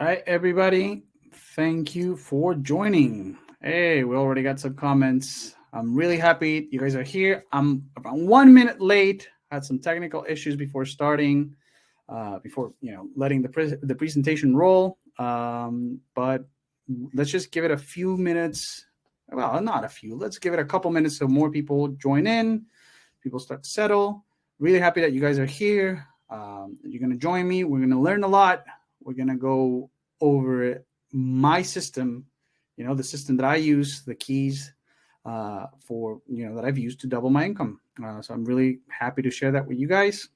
Hi, everybody. Thank you for joining. Hey, we already got some comments. I'm really happy you guys are here. I'm about 1 minute late. Had some technical issues before starting, before letting the presentation roll. But let's just give it a few minutes. Well, not a few. Let's give it a couple minutes so more people join in. People start to settle. Really happy that you guys are here. You're going to join me. We're going to learn a lot. We're going to go over my system, the system that I use, the keys for, that I've used to double my income. So I'm really happy to share that with you guys.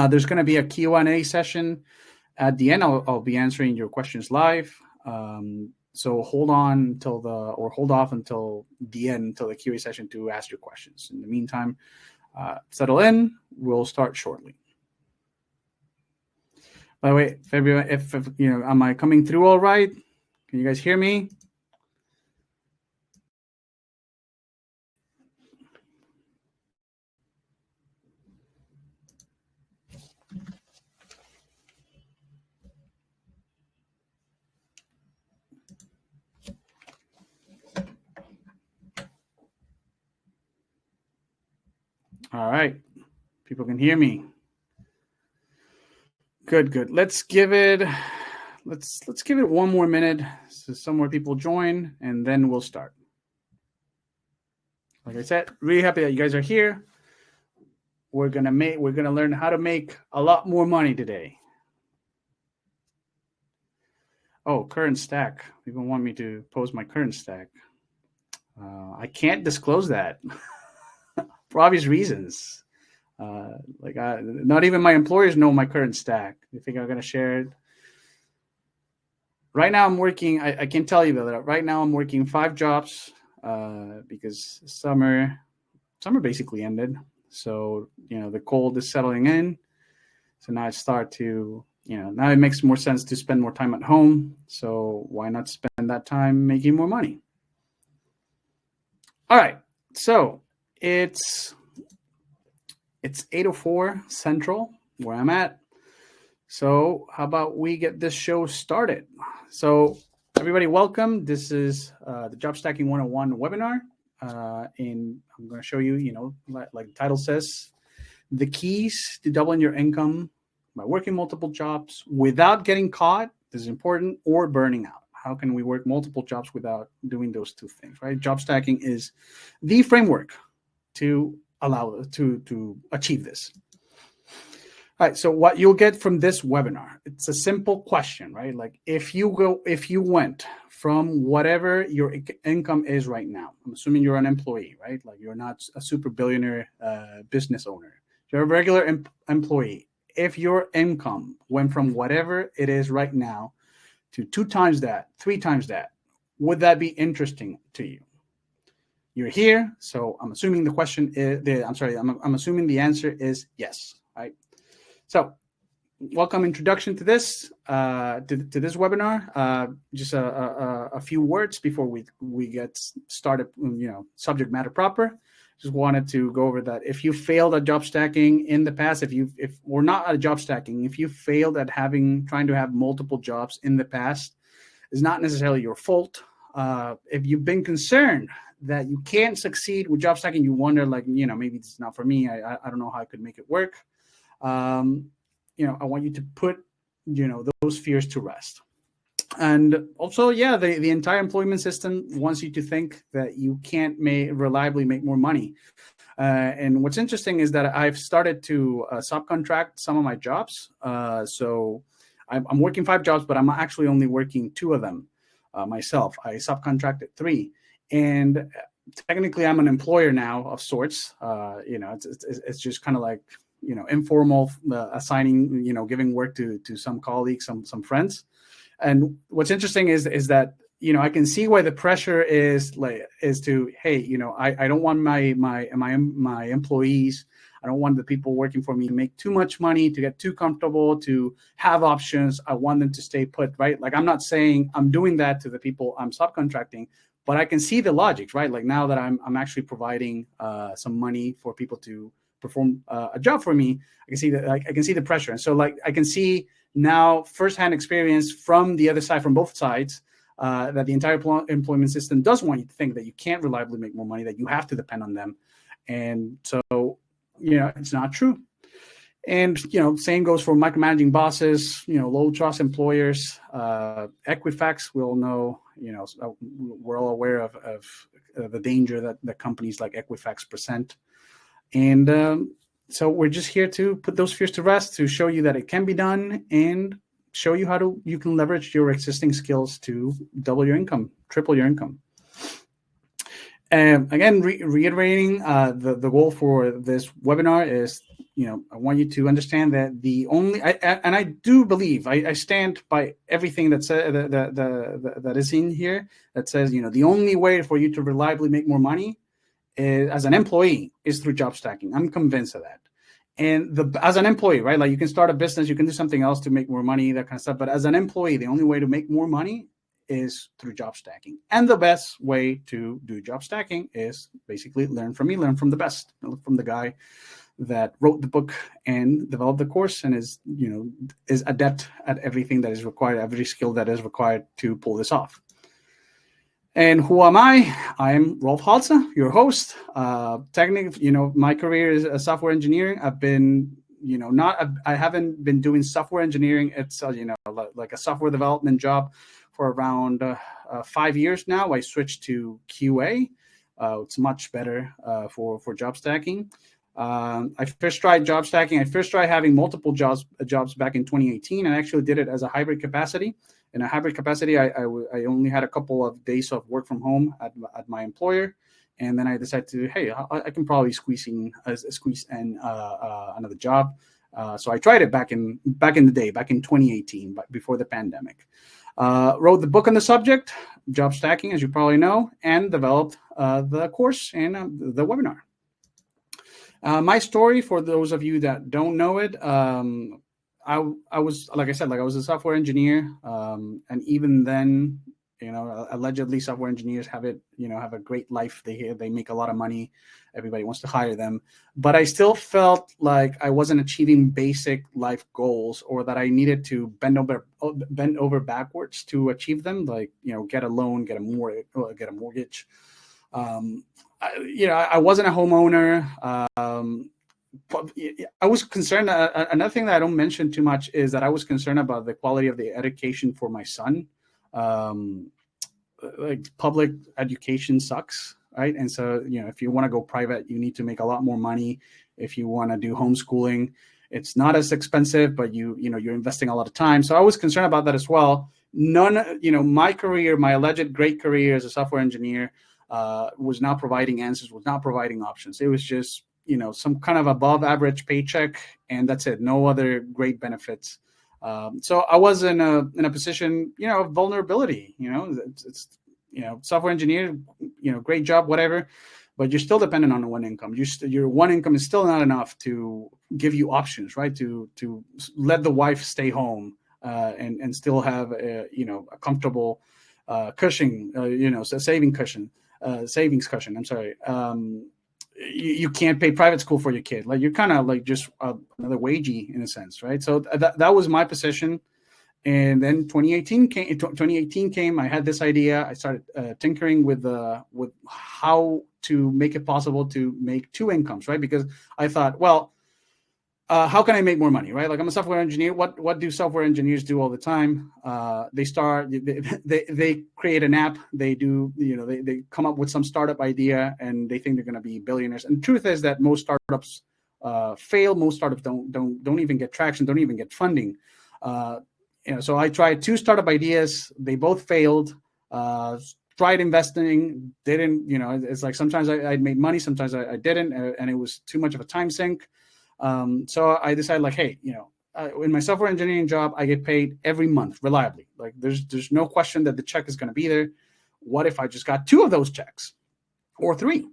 There's going to be a Q&A session at the end. I'll be answering your questions live. So hold off until the end, until the Q&A session to ask your questions. In the meantime, settle in. We'll start shortly. By the way, if am I coming through all right? Can you guys hear me? All right. People can hear me. Good. Let's give it 1 more minute so some more people join, and then we'll start. Like I said, really happy that you guys are here. We're gonna learn how to make a lot more money today. Oh, current stack. People want me to post my current stack. I can't disclose that for obvious reasons. Not even my employers know my current stack. They think I'm going to share it. Right now I'm working, I can tell you that right now I'm working 5 jobs because summer basically ended. So, the cold is settling in. So now I start to, now it makes more sense to spend more time at home. So why not spend that time making more money? All right. So it's 8:04 Central, where I'm at. So how about we get this show started? So everybody, welcome. This is the Job Stacking 101 webinar. And I'm going to show you, like the title says, the keys to doubling your income by working multiple jobs without getting caught. This is important, or burning out. How can we work multiple jobs without doing those two things, right? Job stacking is the framework to allow to achieve this. All right, so what you'll get from this webinar, it's a simple question, right? Like if you went from whatever your income is right now, I'm assuming you're an employee, right? Like you're not a super billionaire business owner. You're a regular employee. If your income went from whatever it is right now to 2 times that, 3 times that, would that be interesting to you? You're here, so I'm assuming the question is, I'm assuming the answer is yes, right? So, welcome introduction to this this webinar. Just a few words before we get started. Subject matter proper. Just wanted to go over that. If you failed at job stacking in the past, if we're not at job stacking, if you failed at trying to have multiple jobs in the past, it's not necessarily your fault. If you've been concerned that you can't succeed with job stacking, you wonder maybe it's not for me. I don't know how I could make it work. I want you to put, those fears to rest. And also, the entire employment system wants you to think that you can't reliably make more money. And what's interesting is that I've started to subcontract some of my jobs. So I'm working 5 jobs, but I'm actually only working 2 of them myself. I subcontracted 3. And technically, I'm an employer now of sorts. It's just kind of like, informal assigning, giving work to some colleagues, some friends. And what's interesting is that, I can see why the pressure is to, hey, I don't want my employees, I don't want the people working for me to make too much money, to get too comfortable, to have options. I want them to stay put, right? Like, I'm not saying I'm doing that to the people I'm subcontracting, but I can see the logic, right? Like now that I'm actually providing some money for people to perform a job for me, I can see that I can see the pressure. And so I can see now firsthand experience from the other side, from both sides, that the entire employment system does want you to think that you can't reliably make more money, that you have to depend on them. And so, it's not true. And, same goes for micromanaging bosses, low trust employers, Equifax. We all know, we're all aware of the danger that companies like Equifax present. And so we're just here to put those fears to rest, to show you that it can be done and show you how you can leverage your existing skills to double your income, triple your income. And again, reiterating, the goal for this webinar is, I want you to understand that I do believe, I stand by everything that is in here that says, the only way for you to reliably make more money as an employee is through job stacking. I'm convinced of that. And as an employee, right? Like, you can start a business, you can do something else to make more money, that kind of stuff. But as an employee, the only way to make more money is through job stacking. And the best way to do job stacking is basically learn from me, learn from the best, from the guy that wrote the book and developed the course and is adept at everything that is required, every skill that is required to pull this off. And who am I? I'm Rolf Halse, your host. Technically, my career is software engineering. I've been, I haven't been doing software engineering. It's, like a software development job for around 5 years now. I switched to QA. It's much better for job stacking. I first tried job stacking. I first tried having multiple jobs back in 2018, and I actually did it as a hybrid capacity. In a hybrid capacity, I only had a couple of days of work from home at my employer, and then I decided to, hey, I can probably squeeze in another job. So I tried it back in the day, back in 2018, but before the pandemic. Wrote the book on the subject, job stacking, as you probably know, and developed the course and the webinar. My story, for those of you that don't know it, I was, like I said, I was a software engineer, and even then, allegedly software engineers have a great life. They make a lot of money. Everybody wants to hire them, but I still felt like I wasn't achieving basic life goals, or that I needed to bend over backwards to achieve them. Like, get a loan, get a mortgage. I wasn't a homeowner. I was concerned. Another thing that I don't mention too much is that I was concerned about the quality of the education for my son. Like, public education sucks, right? And so, if you want to go private, you need to make a lot more money. If you want to do homeschooling, it's not as expensive, but you're investing a lot of time. So I was concerned about that as well. My career, my alleged great career as a software engineer, was not providing answers, was not providing options. It was just, some kind of above average paycheck, and that's it. No other great benefits. So I was in a position, of vulnerability. It's software engineer, great job, whatever, but you're still dependent on one income. Your one income is still not enough to give you options, right? To let the wife stay home and still have a comfortable cushion, savings cushion. I'm sorry. You can't pay private school for your kid. Like, you're kind of like just another wagey in a sense, right? So that was my position. And then 2018 came. I had this idea. I started tinkering with how to make it possible to make two incomes, right? Because I thought, well, how can I make more money, right? Like, I'm a software engineer. What do software engineers do all the time? They create an app. They do, they come up with some startup idea, and they think they're going to be billionaires. And the truth is that most startups fail. Most startups don't even get traction, don't even get funding. So I tried 2 startup ideas. They both failed. Tried investing, didn't. It's like sometimes I made money, sometimes I didn't, and it was too much of a time sink. So I decided, like, hey, in my software engineering job, I get paid every month reliably. Like, there's no question that the check is going to be there. What if I just got 2 of those checks, or 3?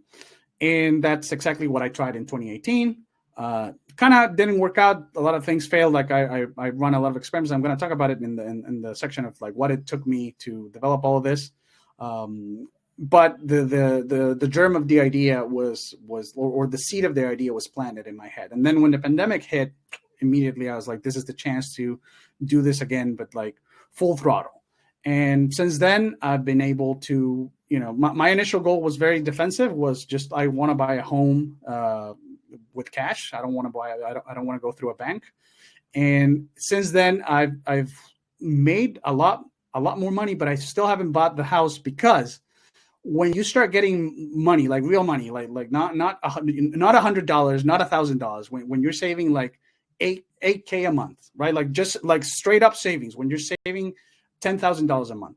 And that's exactly what I tried in 2018. Kind of didn't work out. A lot of things failed. Like, I run a lot of experiments. I'm going to talk about it in the section of like what it took me to develop all of this. But the germ of the idea was or the seed of the idea was planted in my head. And then when the pandemic hit, immediately I was like, this is the chance to do this again, but like full throttle. And since then, I've been able to, my initial goal was very defensive, was just I want to buy a home with cash. I don't want to go through a bank. And since then, I've made a lot more money, but I still haven't bought the house, because when you start getting money, like real money, like not $100, not $1,000, when you're saving like $8K a month, right? Like just like straight up savings, when you're saving $10,000 a month,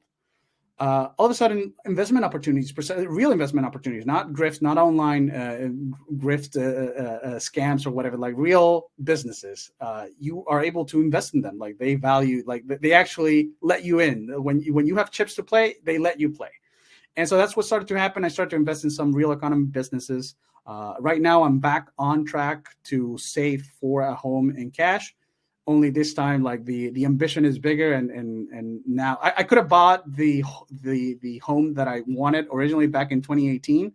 all of a sudden investment opportunities, real investment opportunities, not grifts, not online scams or whatever, like real businesses, you are able to invest in them. Like they value, like they actually let you in. When you have chips to play, they let you play. And so that's what started to happen. I started to invest in some real economy businesses. Right now I'm back on track to save for a home in cash. Only this time, like the ambition is bigger, and now I could have bought the home that I wanted originally back in 2018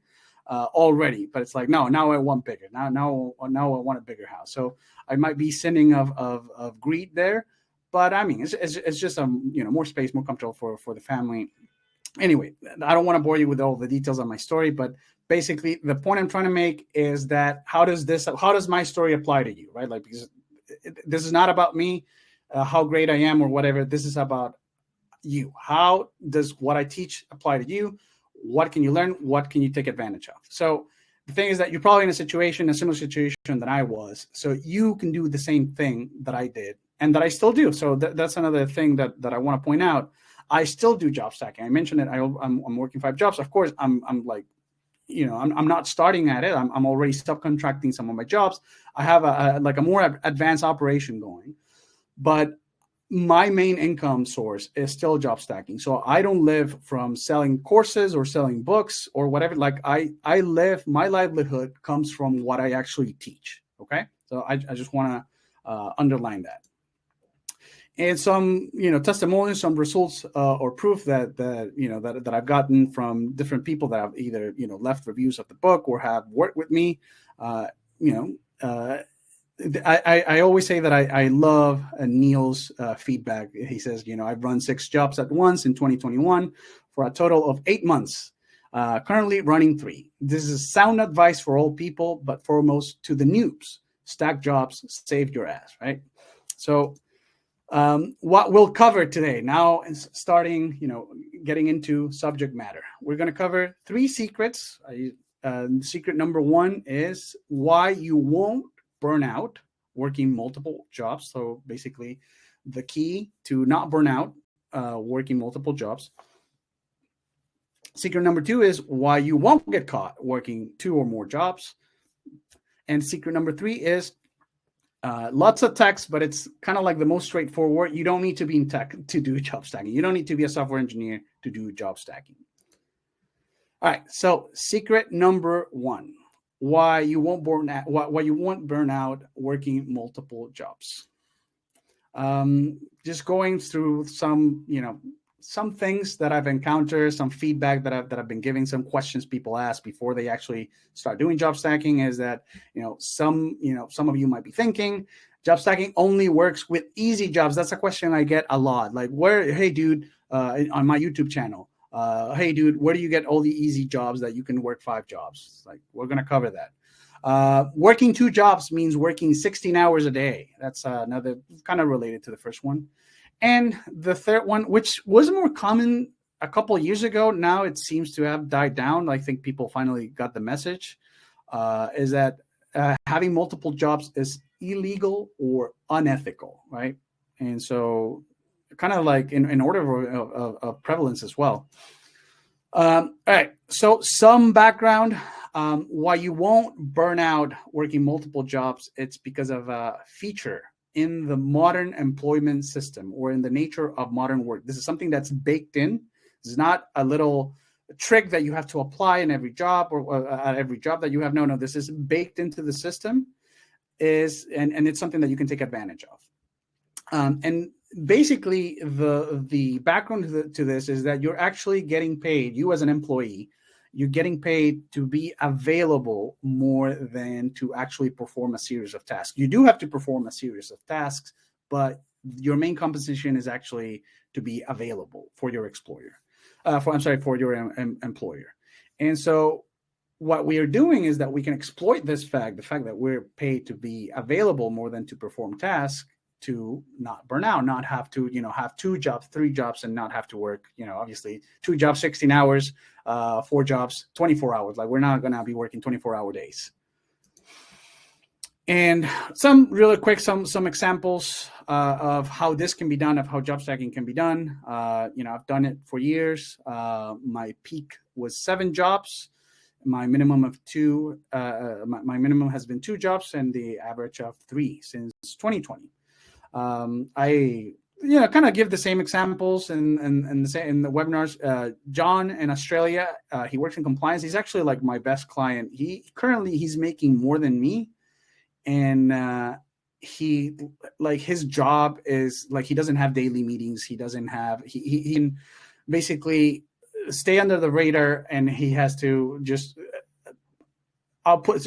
already, but it's like now I want bigger. Now I want a bigger house. So I might be sinning of greed there, but I mean it's just more space, more comfortable for the family. Anyway, I don't want to bore you with all the details of my story, but basically the point I'm trying to make is that how does my story apply to you, right? Like, because this is not about me, how great I am or whatever. This is about you. How does what I teach apply to you? What can you learn? What can you take advantage of? So the thing is that you're probably in a similar situation that I was. So you can do the same thing that I did and that I still do. So that's another thing that I want to point out. I still do job stacking. I mentioned it. I'm working 5 jobs. Of course, I'm like, I'm not starting at it. I'm already subcontracting some of my jobs. I have a more advanced operation going, but my main income source is still job stacking. So I don't live from selling courses or selling books or whatever. Like my livelihood comes from what I actually teach. Okay. So I just want to underline that. And some, testimonials, some results or proof that I've gotten from different people that have either, left reviews of the book or have worked with me. I always say that I love Neil's feedback. He says, I've run 6 jobs at once in 2021 for a total of 8 months. Currently running 3. This is sound advice for all people, but foremost to the noobs. Stack jobs, save your ass, right? So what we'll cover today, now starting, getting into subject matter, we're going to cover 3 secrets. Secret number 1 is why you won't burn out working multiple jobs. So basically the key to not burn out working multiple jobs. Secret number 2 is why you won't get caught working 2 or more jobs. And secret number 3 is lots of text, but it's kind of like the most straightforward. You don't need to be in tech to do job stacking. You don't need to be a software engineer to do job stacking. All right. So secret number 1, why you won't burn out working multiple jobs. Just going through some things that I've encountered, some feedback that I've been giving, some questions people ask before they actually start doing job stacking is that, some of you might be thinking job stacking only works with easy jobs. That's a question I get a lot. Like, hey dude, on my YouTube channel, hey dude, where do you get all the easy jobs that you can work 5 jobs? Like, we're going to cover that. Working 2 jobs means working 16 hours a day. That's another kind of related to the first one. And the third one, which was more common a couple of years ago, now it seems to have died down. I think people finally got the message, is that having multiple jobs is illegal or unethical, right? And so kind of like in order of prevalence as well. All right, so some background. Why you won't burn out working multiple jobs, it's because of a feature in the modern employment system or in the nature of modern work. This is something that's baked in. It's not a little trick that you have to apply in every job or at every job that you have. No, this is baked into the system, and it's something that you can take advantage of. And basically the background to this is that you're actually getting paid, you as an employee, you're getting paid to be available more than to actually perform a series of tasks. You do have to perform a series of tasks, but your main compensation is actually to be available for your employer. For your employer. And so what we are doing is that we can exploit the fact that we're paid to be available more than to perform tasks, to not burn out, not have to, have 2 jobs, 3 jobs, and not have to work, obviously 2 jobs, 16 hours, 4 jobs, 24 hours. Like, we're not going to be working 24-hour days. And some really quick, some examples of how this can be done, of how job stacking can be done. I've done it for years. My peak was 7 jobs. My minimum of 2. My minimum has been 2 jobs, and the average of 3 since 2020. I kind of give the same examples in the webinars. John in Australia, he works in compliance. He's actually like my best client. He's making more than me. And his job is like, he doesn't have daily meetings. He doesn't have, he can basically stay under the radar, and he has to just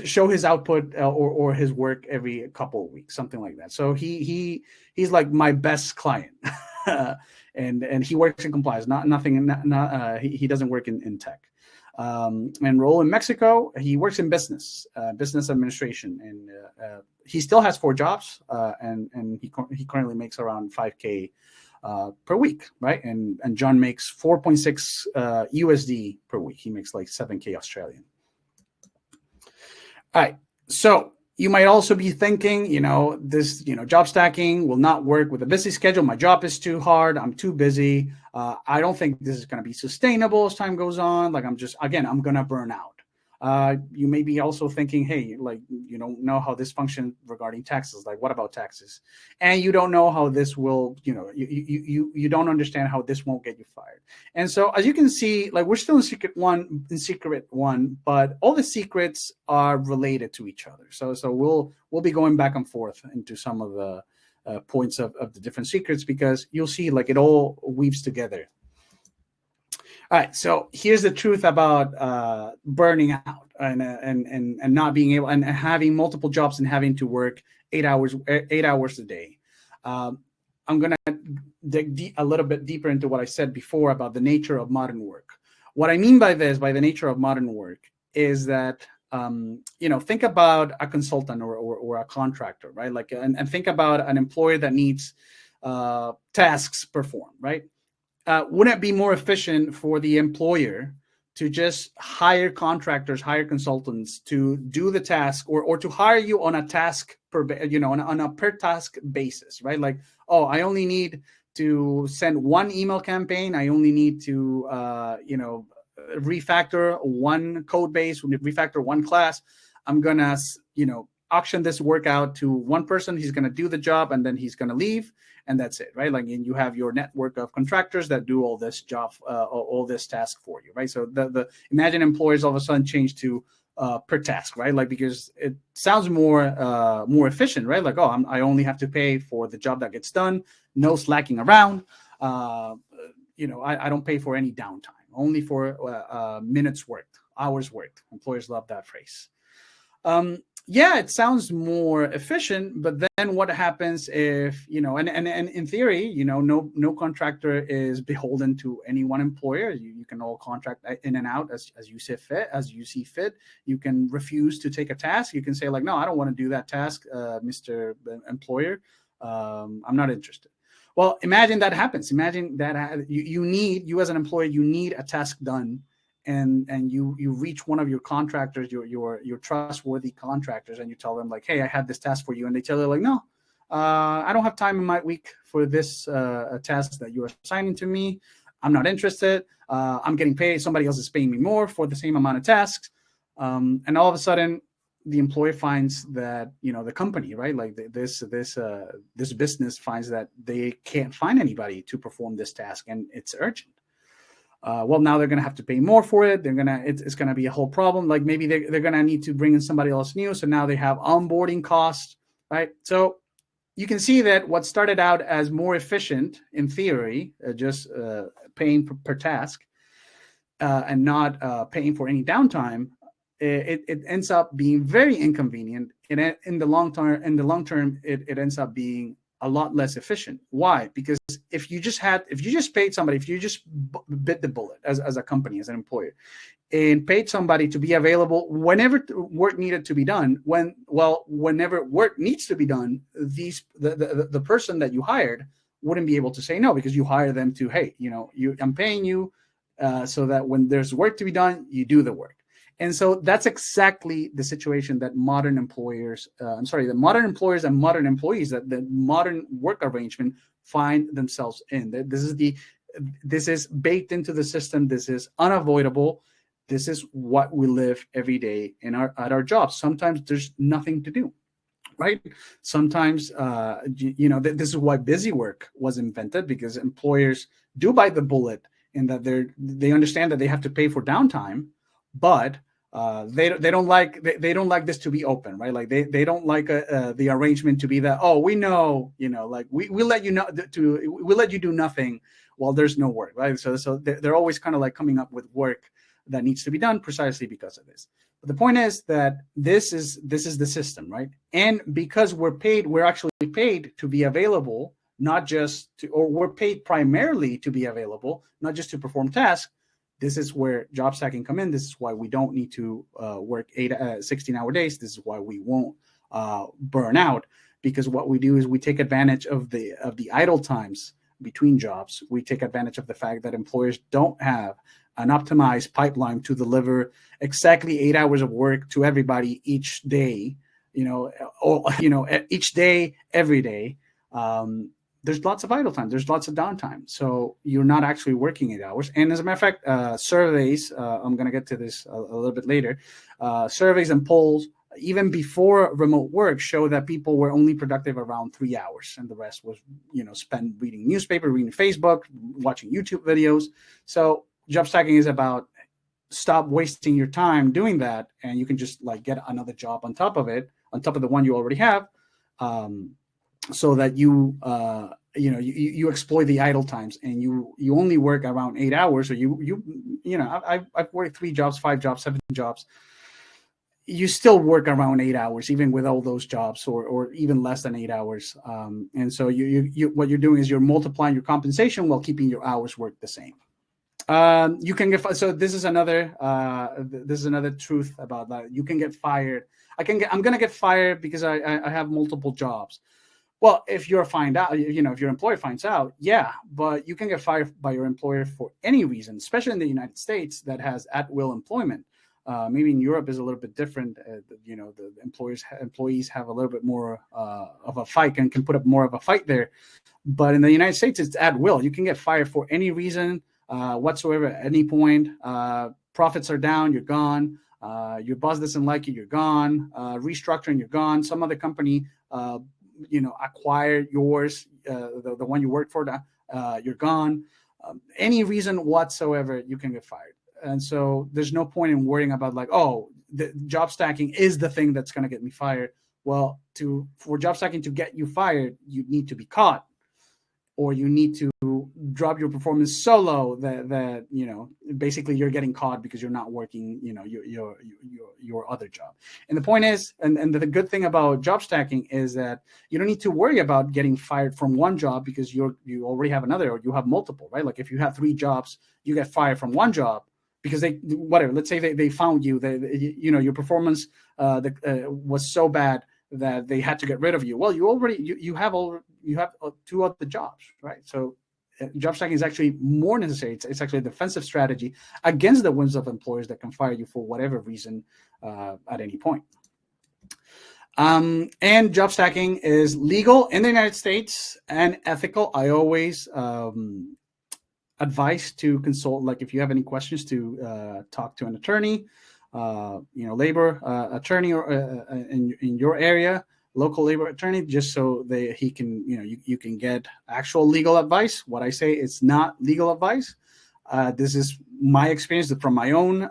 show his output or his work every couple of weeks, something like that. So he's like my best client. and he works in compliance, he doesn't work in tech. And Rolf in Mexico, he works in business administration, and he still has 4 jobs, and he currently makes around $5K per week, right? And John makes 4.6 USD per week. He makes like 7K Australian. All right, so you might also be thinking, this, job stacking will not work with a busy schedule. My job is too hard. I'm too busy. I don't think this is going to be sustainable as time goes on. Like, I'm going to burn out. You may be also thinking, hey, like, you don't know how this functions regarding taxes. Like, what about taxes? And you don't know how this will, you don't understand how this won't get you fired. And so, as you can see, like, we're still in secret one, but all the secrets are related to each other. So we'll be going back and forth into some of the points of the different secrets, because you'll see like it all weaves together. All right, so here's the truth about burning out and not being able, and having multiple jobs and having to work 8 hours a day. I'm going to dig a little bit deeper into what I said before about the nature of modern work. What I mean by the nature of modern work, is that think about a consultant or a contractor, right? Like, and think about an employer that needs tasks performed, right? Wouldn't it be more efficient for the employer to just hire contractors, hire consultants to do the task, or to hire you on a task on a per task basis, right? Like, oh, I only need to send 1 email campaign. I only need to, refactor 1 code base, refactor 1 class. I'm going to, auction this work out to 1 person. He's going to do the job, and then he's going to leave. And that's it, right? Like, and you have your network of contractors that do all this job, all this task for you, right? So the imagine employers all of a sudden change to per task, right? Like, because it sounds more efficient, right? Like, oh, I only have to pay for the job that gets done, no slacking around. I don't pay for any downtime, only for minutes worked, hours worked. Employers love that phrase. Yeah, it sounds more efficient, but then what happens if, and in theory, no contractor is beholden to any one employer. You can all contract in and out as you see fit. You can refuse to take a task. You can say like, no, I don't want to do that task, Mr. Employer. I'm not interested. Well, imagine that happens. Imagine that you as an employee, you need a task done. And you reach one of your contractors, your trustworthy contractors, and you tell them like, hey, I have this task for you. And they tell you like, no, I don't have time in my week for this task that you're assigning to me. I'm not interested. I'm getting paid. Somebody else is paying me more for the same amount of tasks. And all of a sudden, the employer finds that, the company, right? Like this business finds that they can't find anybody to perform this task, and it's urgent. Well, now they're going to have to pay more for it. It's going to be a whole problem. Like maybe they're going to need to bring in somebody else new. So now they have onboarding costs, right? So you can see that what started out as more efficient in theory, just paying per task, and not paying for any downtime, it ends up being very inconvenient. And in the long term, it ends up being a lot less efficient. Why? Because if you just paid somebody, if you just bit the bullet as a company, as an employer, and paid somebody to be available whenever work needed to be done, whenever work needs to be done, the person that you hired wouldn't be able to say no, because you hire them to, hey, I'm paying you so that when there's work to be done, you do the work. And so that's exactly the situation that modern employers and modern employees, that the modern work arrangement find themselves in. This is baked into the system. This is unavoidable. This is what we live every day at our jobs. Sometimes there's nothing to do, right? Sometimes, this is why busy work was invented, because employers do bite the bullet in that they understand that they have to pay for downtime, but they don't like this to be open, right? Like they don't like the arrangement to be that, oh, we know, like we let you know we let you do nothing while there's no work, right? So they're always kind of like coming up with work that needs to be done precisely because of this. But the point is that this is the system, right? And because we're actually paid to be available, we're paid primarily to be available, not just to perform tasks. This is where job stacking come in. This is why we don't need to work 16-hour days. This is why we won't burn out, because what we do is we take advantage of the idle times between jobs. We take advantage of the fact that employers don't have an optimized pipeline to deliver exactly 8 hours of work to everybody each day, each day, every day. There's lots of idle time. There's lots of downtime. So you're not actually working 8 hours. And as a matter of fact, surveys, I'm going to get to this a little bit later, surveys and polls, even before remote work, show that people were only productive around 3 hours. And the rest was, spent reading newspaper, reading Facebook, watching YouTube videos. So job stacking is about stop wasting your time doing that. And you can just like get another job on top of it, on top of the one you already have. So that you exploit the idle times, and you only work around 8 hours. Or I've worked 3 jobs, 5 jobs, 7 jobs. You still work around 8 hours, even with all those jobs, or even less than 8 hours. And so you what you're doing is you're multiplying your compensation while keeping your hours work the same. You can get this is another truth about that. You can get fired. I'm going to get fired because I have multiple jobs. Well, if your employer finds out, yeah, but you can get fired by your employer for any reason, especially in the United States that has at-will employment. Maybe in Europe is a little bit different. The employees have a little bit more of a fight and can put up more of a fight there. But in the United States, it's at will. You can get fired for any reason whatsoever at any point. Profits are down, you're gone. Your boss doesn't like you, you're gone. Restructuring, you're gone. Some other company acquire yours, the one you work for, you're gone. Any reason whatsoever, you can get fired. And so there's no point in worrying about like, oh, the job stacking is the thing that's going to get me fired. Well, for job stacking to get you fired, you need to be caught, or you need to drop your performance so low that basically you're getting caught because you're not working your other job. And the point is, and the good thing about job stacking is that you don't need to worry about getting fired from one job because you already have another, or you have multiple, right? Like if you have 3 jobs, you get fired from one job because let's say they found you, your performance was so bad that they had to get rid of you. Well, you have 2 other jobs, right? So job stacking is actually more necessary. It's actually a defensive strategy against the whims of employers that can fire you for whatever reason at any point. And job stacking is legal in the United States and ethical. I always advise to consult, like if you have any questions, to talk to an attorney, labor attorney, or in your area, local labor attorney, just so he can, you can get actual legal advice. What I say, it's not legal advice. This is my experience from my own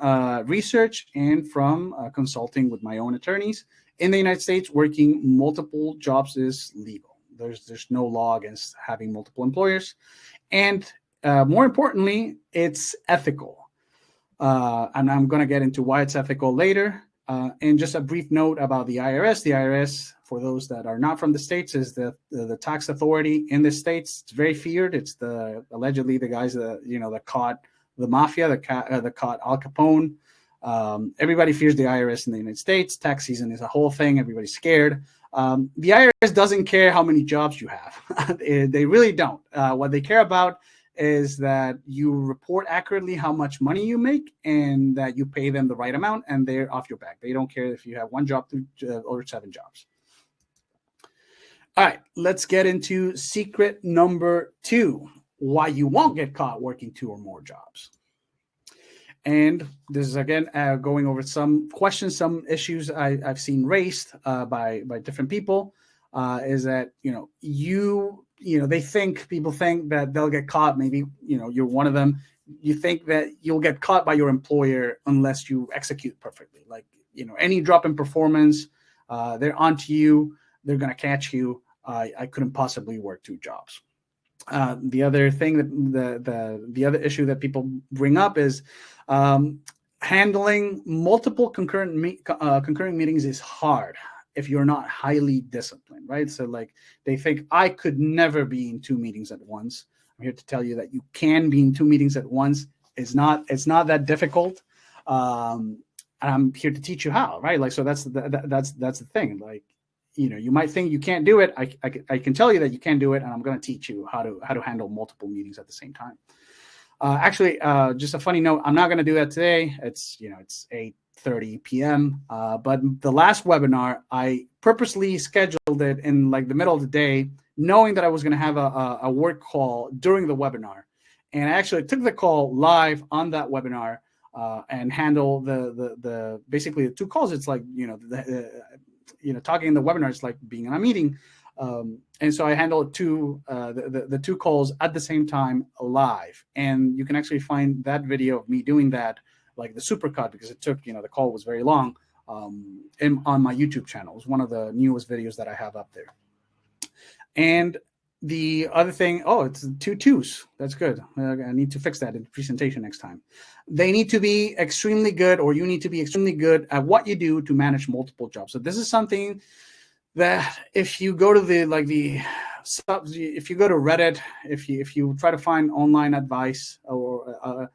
research and from consulting with my own attorneys. In the United States, working multiple jobs is legal. There's no law against having multiple employers. And more importantly, it's ethical. And I'm going to get into why it's ethical later. And just a brief note about the IRS. The IRS, for those that are not from the States, is the tax authority in the States. It's very feared. It's allegedly the guys that caught the mafia, that caught Al Capone. Everybody fears the IRS in the United States. Tax season is a whole thing. Everybody's scared. The IRS doesn't care how many jobs you have. They really don't. What they care about is that you report accurately how much money you make and that you pay them the right amount, and they're off your back. They don't care if you have one job or 7 jobs. All right, let's get into secret number 2, why you won't get caught working 2 or more jobs. And this is, again, going over some questions, some issues I've seen raised by different people, is that, people think that they'll get caught. Maybe, you're one of them. You think that you'll get caught by your employer unless you execute perfectly. Like, any drop in performance, they're onto you. They're going to catch you. I couldn't possibly work 2 jobs. The other thing that the other issue that people bring up is handling multiple concurrent meetings is hard if you're not highly disciplined, right? So like they think I could never be in 2 meetings at once. I'm here to tell you that you can be in 2 meetings at once. It's not that difficult. And I'm here to teach you how, right? Like, so that's the thing. Like, you might think you can't do it. I can tell you that you can do it, and I'm going to teach you how to handle multiple meetings at the same time. Actually, just a funny note, I'm not going to do that today. It's 8:30 p.m. But the last webinar, I purposely scheduled it in like the middle of the day, knowing that I was going to have a work call during the webinar. And I actually took the call live on that webinar and handle the basically the 2 calls. It's like, talking in the webinar is like being in a meeting. And so I handled the 2 calls at the same time live. And you can actually find that video of me doing that, like the supercut, because it took, the call was very long, on my YouTube channel. It's one of the newest videos that I have up there. And the other thing, it's 2 twos. That's good. I need to fix that in the presentation next time. They need to be extremely good, or you need to be extremely good at what you do to manage multiple jobs. So this is something that if you go to if you go to Reddit, if you try to find online advice, or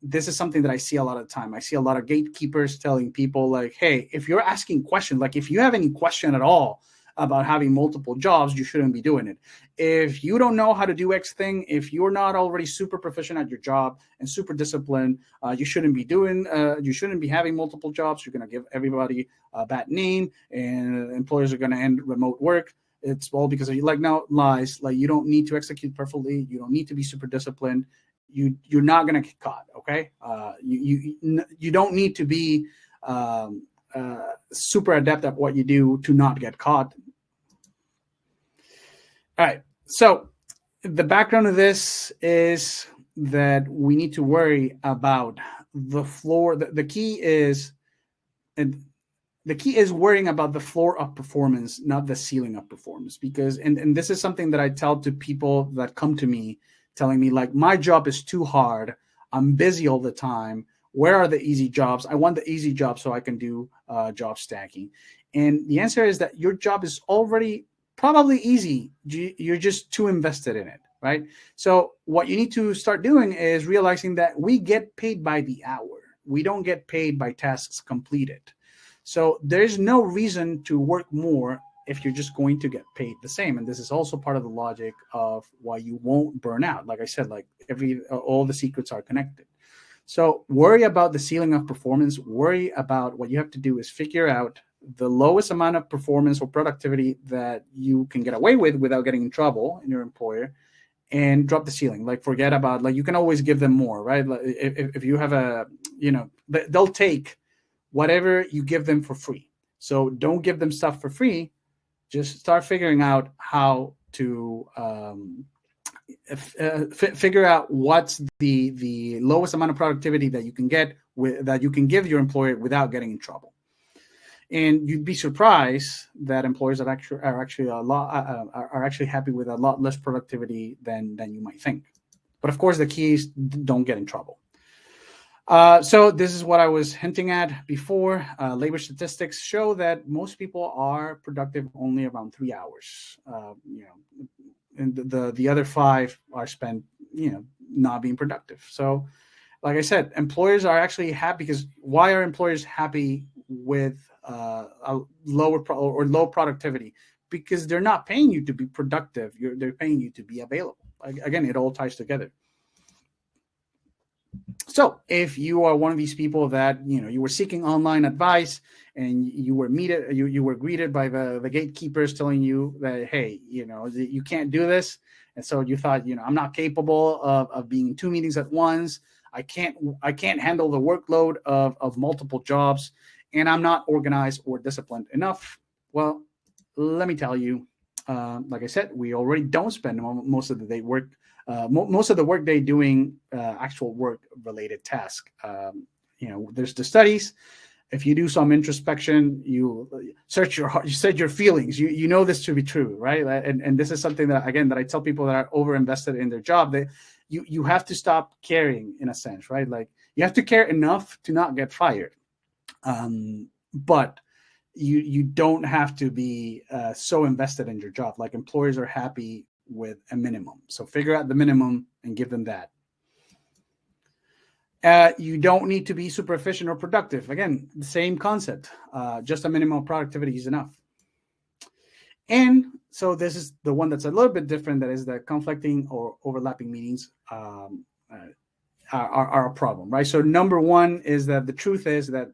this is something that I see a lot of the time. I see a lot of gatekeepers telling people like, hey, if you're asking questions, like if you have any question at all about having multiple jobs, you shouldn't be doing it. If you don't know how to do X thing, if you're not already super proficient at your job and super disciplined, you shouldn't be having multiple jobs. You're going to give everybody a bad name, and employers are going to end remote work. It's all because of you. Like, no, lies. Like, you don't need to execute perfectly. You don't need to be super disciplined. You're not going to get caught. Okay. You don't need to be super adept at what you do to not get caught. All right. So the background of this is that we need to worry about the floor. The key is worrying about the floor of performance, not the ceiling of performance. Because, and this is something that I tell to people that come to me telling me like, my job is too hard. I'm busy all the time. Where are the easy jobs? I want the easy job so I can do job stacking. And the answer is that your job is already probably easy. You're just too invested in it, right? So what you need to start doing is realizing that we get paid by the hour. We don't get paid by tasks completed. So there's no reason to work more if you're just going to get paid the same. And this is also part of the logic of why you won't burn out. Like I said, like all the secrets are connected. So worry about the ceiling of performance. Worry about what you have to do is figure out the lowest amount of performance or productivity that you can get away with without getting in trouble in your employer, and drop the ceiling. Like, forget about, like, you can always give them more, right? Like if you have they'll take whatever you give them for free. So don't give them stuff for free. Just start figuring out how to figure out what's the lowest amount of productivity that you can get that you can give your employer without getting in trouble. And you'd be surprised that employers are actually happy with a lot less productivity than you might think. But of course, the key is don't get in trouble. So this is what I was hinting at before. Labor statistics show that most people are productive only around 3 hours. And the other 5 are spent, not being productive. So, like I said, employers are actually happy because why are employers happy with a low productivity? Because they're not paying you to be productive. They're paying you to be available. Again, it all ties together. So if you are one of these people that, you were seeking online advice and you were greeted by the gatekeepers telling you that, hey, you can't do this. And so you thought, I'm not capable of being in 2 meetings at once. I can't handle the workload of multiple jobs, and I'm not organized or disciplined enough. Well, let me tell you, like I said, we already don't spend most of the day most of the workday doing actual work-related tasks. There's the studies. If you do some introspection, you search your heart, you said your feelings. You know this to be true, right? And this is something that I tell people that are over-invested in their job. You have to stop caring, in a sense, right? Like you have to care enough to not get fired, but you don't have to be so invested in your job. Like employers are happy with a minimum. So figure out the minimum and give them that. You don't need to be super efficient or productive. Again, the same concept. Just a minimum of productivity is enough. And so this is the one that's a little bit different. That is that conflicting or overlapping meetings are a problem, right? So number one is that the truth is that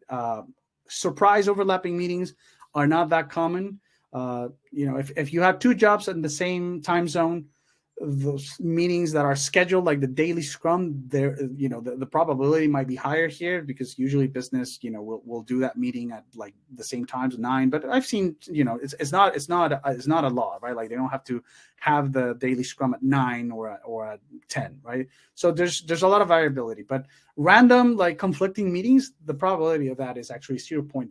surprise overlapping meetings are not that common. If you have 2 jobs in the same time zone, those meetings that are scheduled, like the daily scrum, there, the probability might be higher here because usually business, will do that meeting at like the same times 9. But I've seen, it's not a law, right? Like they don't have to have the daily scrum at 9 or at 10, right? So there's a lot of variability, but random like conflicting meetings, the probability of that is actually 0.4%.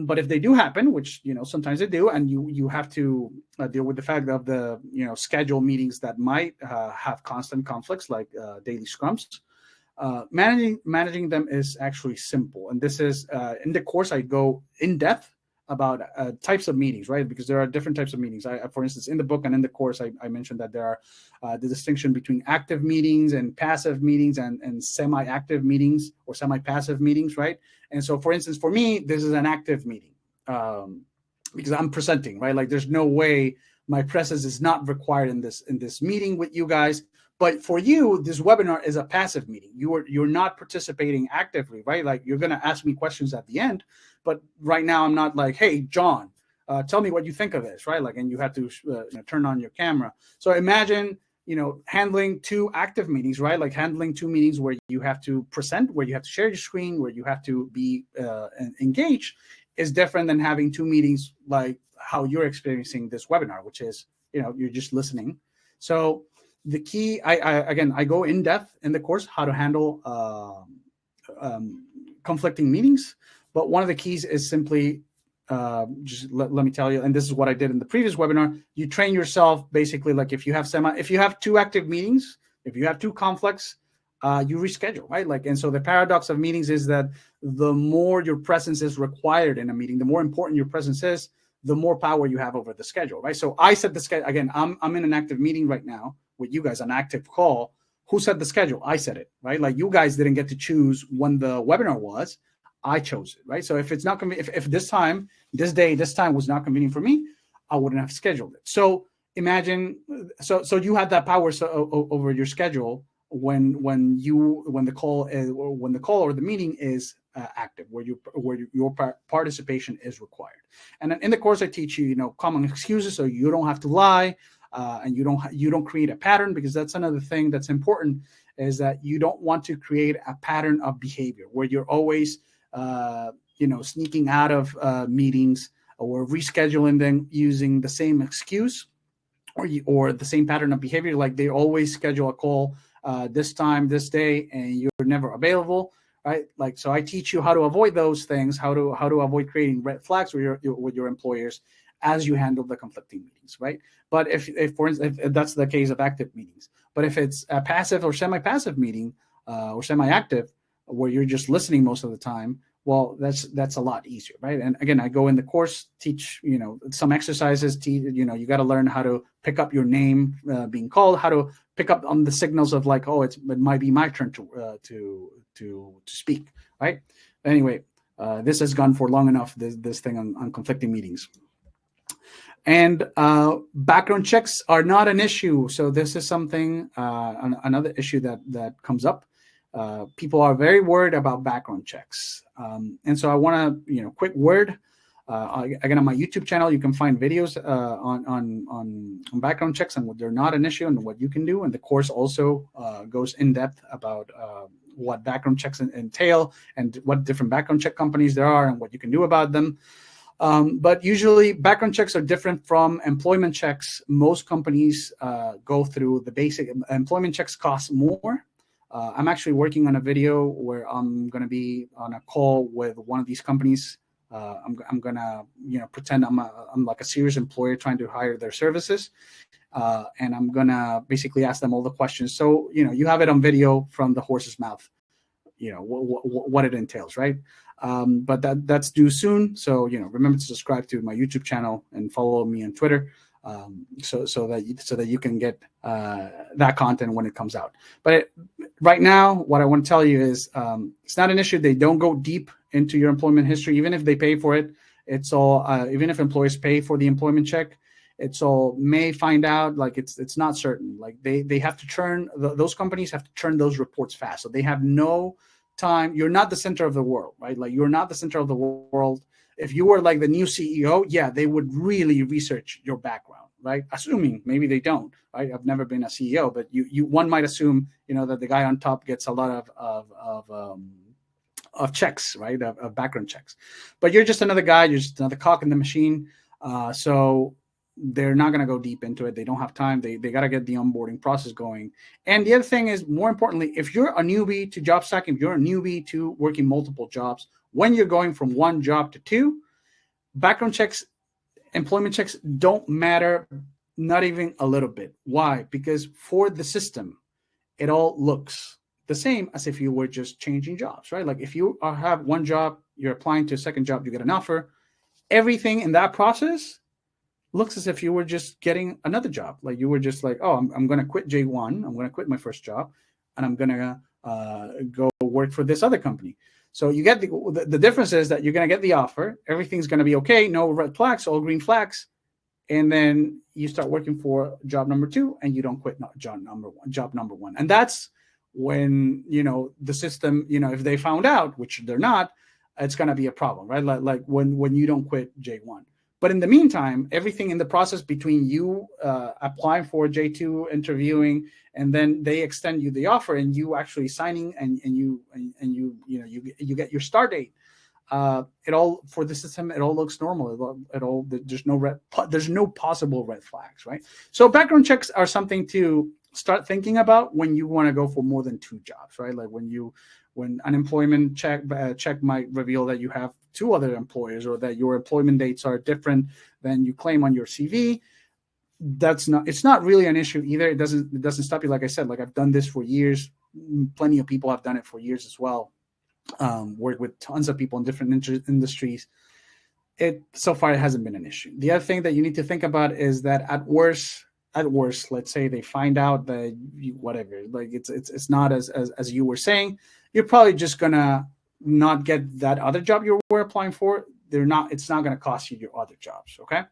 But if they do happen, which sometimes they do, and you have to deal with the fact of the schedule meetings that might have constant conflicts, like daily scrums. Managing them is actually simple, and this is in the course I go in depth about types of meetings, right? Because there are different types of meetings. For instance, in the book and in the course, I mentioned that there are the distinction between active meetings and passive meetings and semi-active meetings or semi-passive meetings, right? And so, for instance, for me, this is an active meeting because I'm presenting, right? Like there's no way my presence is not required in this meeting with you guys. But for you, this webinar is a passive meeting. You're not participating actively, right? Like you're going to ask me questions at the end, but right now I'm not like, hey, John, tell me what you think of this, right? Like, and you have to turn on your camera. So imagine, handling 2 active meetings, right? Like handling 2 meetings where you have to present, where you have to share your screen, where you have to be engaged is different than having 2 meetings like how you're experiencing this webinar, which is, you're just listening. So the key, I go in depth in the course how to handle conflicting meetings, but one of the keys is simply just let me tell you, and this is what I did in the previous webinar. You train yourself basically, like if you have 2 active meetings, if you have 2 conflicts, you reschedule, right? Like, and so the paradox of meetings is that the more your presence is required in a meeting, the more important your presence is, the more power you have over the schedule, right? So I set the schedule. Again, I'm in an active meeting right now with you guys, an active call. Who set the schedule? I set it, right? Like you guys didn't get to choose when the webinar was. I chose it, right? So if it's not convenient, if this time was not convenient for me, I wouldn't have scheduled it. So imagine, so you have that power over your schedule when the call or the meeting is active, where your participation is required. And then in the course, I teach you, common excuses, so you don't have to lie, and you don't create a pattern, because that's another thing that's important, is that you don't want to create a pattern of behavior where you're always sneaking out of meetings or rescheduling them using the same excuse or the same pattern of behavior. Like they always schedule a call this time, this day, and you're never available, right? Like, so I teach you how to avoid those things, how to avoid creating red flags with your employers as you handle the conflicting meetings, right? But if for instance, if that's the case of active meetings, but if it's a passive or semi-passive meeting, or semi-active, where you're just listening most of the time, well, that's a lot easier, right? And again, I go in the course, teach, some exercises. You got to learn how to pick up your name being called, how to pick up on the signals of like, oh, it might be my turn to speak, right? Anyway, this has gone for long enough. This thing on conflicting meetings. And background checks are not an issue. So this is something, another issue that comes up. People are very worried about background checks. And so I want to, quick word. Again, on my YouTube channel, you can find videos on background checks and what they're not an issue and what you can do. And the course also goes in depth about what background checks entail and what different background check companies there are and what you can do about them. But usually background checks are different from employment checks. Most companies go through the basic employment checks cost more. I'm actually working on a video where I'm going to be on a call with one of these companies. I'm going to, pretend I'm like a serious employer trying to hire their services. And I'm going to basically ask them all the questions. So, you have it on video from the horse's mouth, what it entails, right? But that's due soon. So, remember to subscribe to my YouTube channel and follow me on Twitter. So that you can get that content when it comes out. But right now, what I want to tell you is it's not an issue. They don't go deep into your employment history, even if they pay for it. It's all even if employers pay for the employment check, it's all may find out. Like it's not certain. Like they have to churn those companies have to churn those reports fast. So they have no time. You're not the center of the world, right? Like you're not the center of the world. If you were like the new CEO, yeah, they would really research your background, right? Assuming maybe they don't, right? I've never been a CEO, but one might assume, that the guy on top gets a lot of checks, right? Of background checks, but you're just another guy. You're just another cog in the machine. So they're not going to go deep into it. They don't have time. They got to get the onboarding process going. And the other thing is, more importantly, if you're a newbie to job stacking, if you're a newbie to working multiple jobs, when you're going from one job to two, background checks, employment checks don't matter, not even a little bit. Why? Because for the system, it all looks the same as if you were just changing jobs, right? Like if you have one job, you're applying to a second job, you get an offer, everything in that process looks as if you were just getting another job. Like you were just like, oh, I'm going to quit J1. I'm going to quit my first job and I'm going to go work for this other company. So you get the difference is that you're going to get the offer. Everything's going to be okay. No red flags, all green flags. And then you start working for job number two and you don't quit job number one. And that's when, the system, if they found out, which they're not, it's going to be a problem, right? Like when you don't quit J1. But in the meantime, everything in the process between you applying for J2, interviewing, and then they extend you the offer, and you actually signing, and you get your start date. It all for the system. It all looks normal. There's no possible red flags, right? So background checks are something to start thinking about when you want to go for more than two jobs, right? Like when an employment check might reveal that you have two other employers or that your employment dates are different than you claim on your CV. It's not really an issue either. It doesn't stop you. Like I said, like I've done this for years. Plenty of people have done it for years as well. Worked with tons of people in different industries. So far it hasn't been an issue. The other thing that you need to think about is that at worst, let's say they find out that it's not as you were saying, you're probably just gonna not get that other job you were applying for. It's not going to cost you your other jobs. Okay.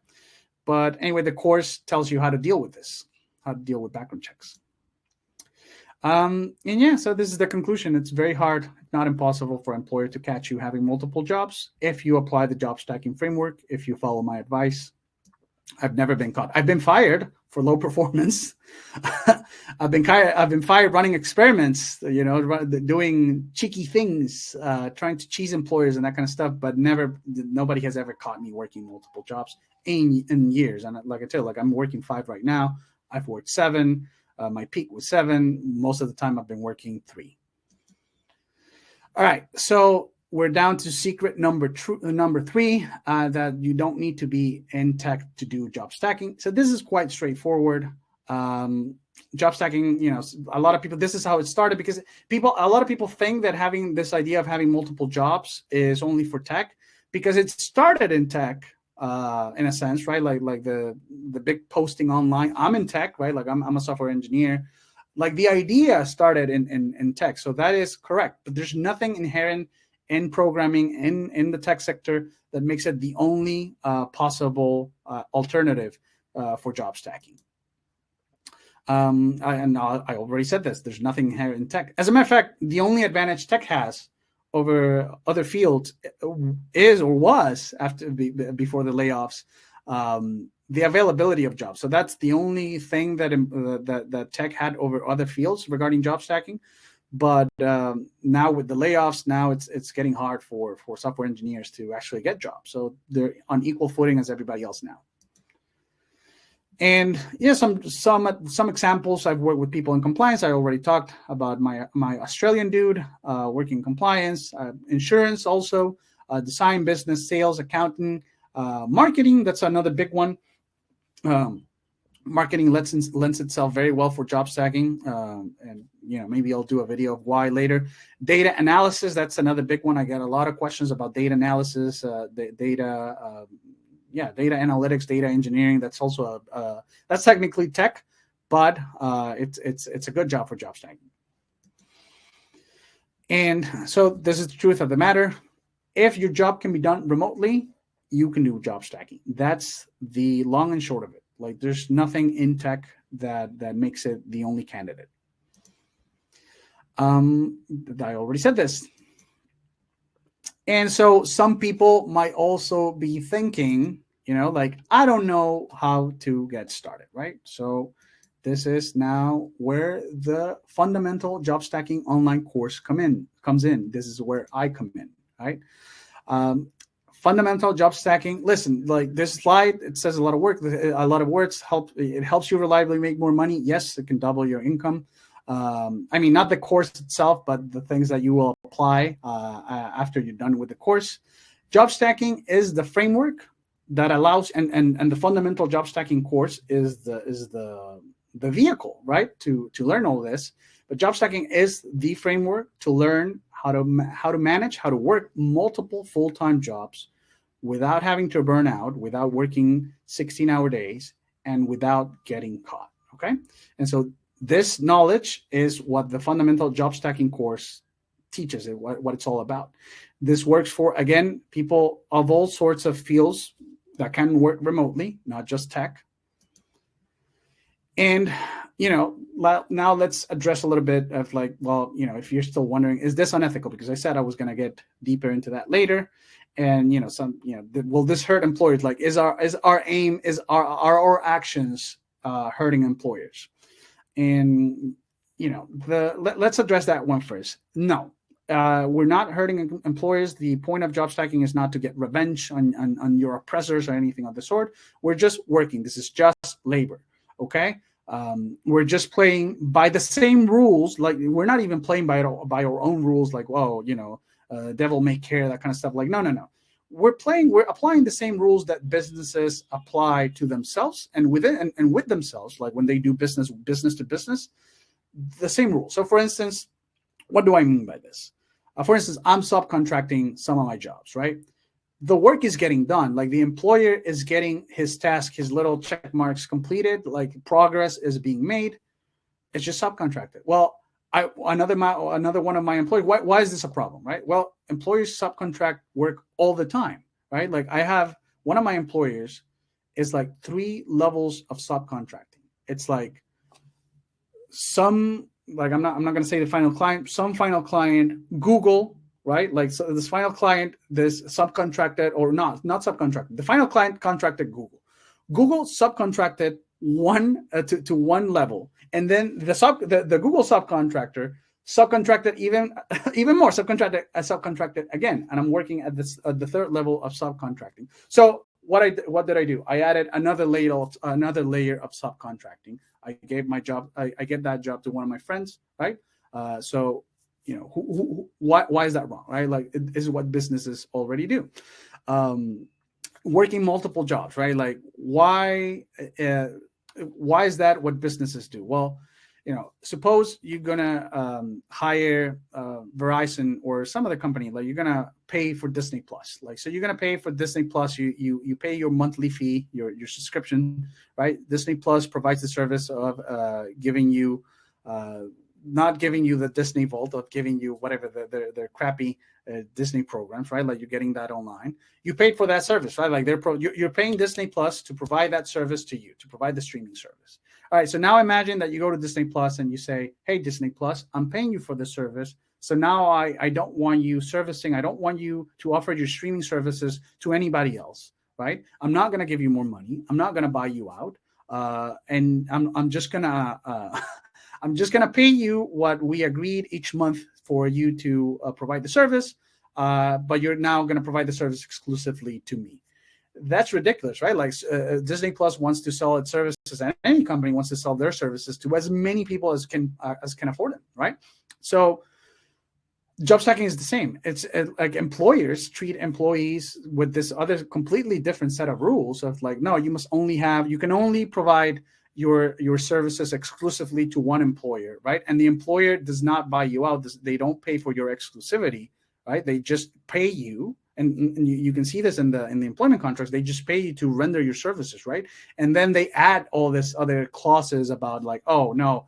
But anyway, the course tells you how to deal with this, how to deal with background checks. And yeah, so this is the conclusion. It's very hard, not impossible for an employer to catch you having multiple jobs if you apply the job stacking framework, if you follow my advice. I've never been caught. I've been fired for low performance. I've been fired running experiments, doing cheeky things, trying to cheese employers and that kind of stuff. But nobody has ever caught me working multiple jobs in years. And like I tell you, like I'm working 5 right now. I've worked 7. My peak was 7. Most of the time, I've been working 3. All right, so we're down to secret number 3, that you don't need to be in tech to do job stacking. So this is quite straightforward. job stacking, a lot of people, this is how it started, because a lot of people think that having this idea of having multiple jobs is only for tech, because it started in tech, in a sense, right? Like the big posting online. I'm in tech, right? Like I'm a software engineer. Like the idea started in tech. So that is correct. But there's nothing inherent in programming in the tech sector that makes it the only possible alternative for job stacking. I already said this. There's nothing inherent in tech. As a matter of fact, the only advantage tech has over other fields is, or was before the layoffs, the availability of jobs. So that's the only thing that tech had over other fields regarding job stacking. But now with the layoffs, now it's getting hard for software engineers to actually get jobs. So they're on equal footing as everybody else now. And yeah, some examples. I've worked with people in compliance. I already talked about my Australian dude working in compliance, insurance also, design, business, sales, accounting, marketing. That's another big one. Marketing lends itself very well for job stacking, and maybe I'll do a video of why later. Data analysis. That's another big one. I get a lot of questions about data analysis, data analytics, data engineering. That's also that's technically tech, but it's a good job for job stacking. And so this is the truth of the matter. If your job can be done remotely, you can do job stacking. That's the long and short of it. Like there's nothing in tech that makes it the only candidate. I already said this. And so some people might also be thinking, like, I don't know how to get started, right? So this is now where the fundamental job stacking online course comes in. This is where I come in, right? Fundamental job stacking. Listen, like this slide, it says a lot of words. It helps you reliably make more money. Yes, it can double your income. I mean, not the course itself, but the things that you will apply after you're done with the course. Job stacking is the framework that allows, and the fundamental job stacking course is the vehicle, right, to learn all this. But job stacking is the framework to learn how to manage, how to work multiple full-time jobs without having to burn out, without working 16-hour days, and without getting caught. Okay, and so this knowledge is what the fundamental job stacking course teaches it, what it's all about. This works for, again, people of all sorts of fields that can work remotely, not just tech. And, now let's address a little bit of like, well, if you're still wondering, is this unethical? Because I said I was going to get deeper into that later. And, will this hurt employers? Like, is our our actions hurting employers? And, let's address that one first. No, we're not hurting employers. The point of job stacking is not to get revenge on your oppressors or anything of the sort. We're just working. This is just labor. Okay. We're just playing by the same rules. Like we're not even playing by our own rules. Like, whoa, devil may care, that kind of stuff. Like, no. We're applying the same rules that businesses apply to themselves and with themselves. Like when they do business to business, the same rules. So for instance, what do I mean by this? For instance, I'm subcontracting some of my jobs, right? The work is getting done. Like the employer is getting his task, his little check marks completed, like progress is being made. It's just subcontracted. Well, another one of my employees, why is this a problem, right? Well, employers subcontract work all the time, right? Like I have one of my employers is like 3 levels of subcontracting. It's like I'm not going to say the final client, some final client, Google, right? Like so this final client, this subcontracted or not subcontracted. The final client contracted Google. Google subcontracted one to one level, and then the Google subcontractor subcontracted even more, subcontracted again, and I'm working at the 3rd level of subcontracting. So what did I do? I added another layer of subcontracting. I gave my job. I gave that job to one of my friends, right? So why is that wrong, right? Like it is what businesses already do. Working multiple jobs, right? Like why why is that what businesses do? Well, suppose you're gonna hire Verizon or some other company, like you're gonna pay for Disney Plus. Like, so you're gonna pay for Disney Plus. You pay your monthly fee, your subscription, right? Disney Plus provides the service of giving you, not giving you the Disney Vault, of giving you whatever their crappy Disney programs, right? Like you're getting that online. You paid for that service, right? Like you're paying Disney Plus to provide that service to you, to provide the streaming service. All right, so now imagine that you go to Disney Plus and you say, hey, Disney Plus, I'm paying you for this service. So now I don't want you servicing, I don't want you to offer your streaming services to anybody else, right? I'm not going to give you more money. I'm not going to buy you out. And I'm just going to I'm just going to pay you what we agreed each month for you to provide the service, but you're now going to provide the service exclusively to me. That's ridiculous, right? Like Disney Plus wants to sell its services, and any company wants to sell their services to as many people as can afford them, right? So job stacking is the same. It's like employers treat employees with this other completely different set of rules of like, no, you can only provide your services exclusively to one employer, right? And the employer does not buy you out. They don't pay for your exclusivity, right? They just pay you. And you can see this in the employment contracts. They just pay you to render your services, right? And then they add all this other clauses about like, oh no,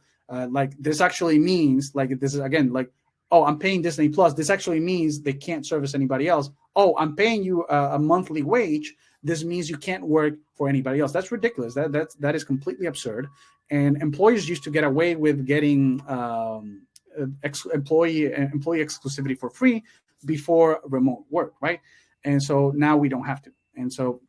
like this actually means like this is again like, oh, I'm paying Disney Plus. This actually means they can't service anybody else. Oh, I'm paying you a monthly wage. This means you can't work for anybody else. That's ridiculous. That is completely absurd. And employers used to get away with getting employee exclusivity for free before remote work, right? And so now we don't have to. And so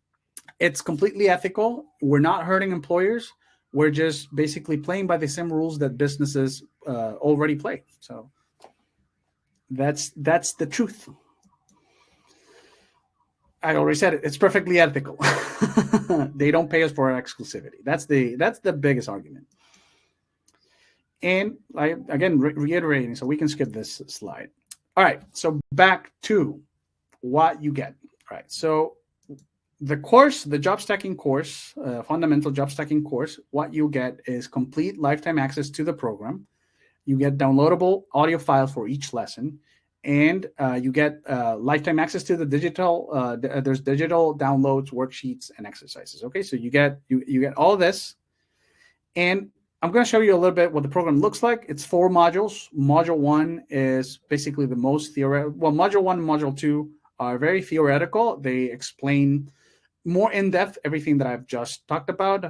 it's completely ethical. We're not hurting employers. We're just basically playing by the same rules that businesses already play. So that's the truth. I already said it. It's perfectly ethical. They don't pay us for our exclusivity. That's the biggest argument. And again, reiterating, so we can skip this slide. All right, so back to what you get. All right, so the course, the job stacking course, fundamental job stacking course, what you get is complete lifetime access to the program. You get downloadable audio files for each lesson, and you get lifetime access to the digital. There's digital downloads, worksheets, and exercises. Okay, so you get all this, and I'm going to show you a little bit what the program looks like. It's 4 modules. Module 1 is basically the most theoretical. Well, Module 1 and Module 2 are very theoretical. They explain more in depth everything that I've just talked about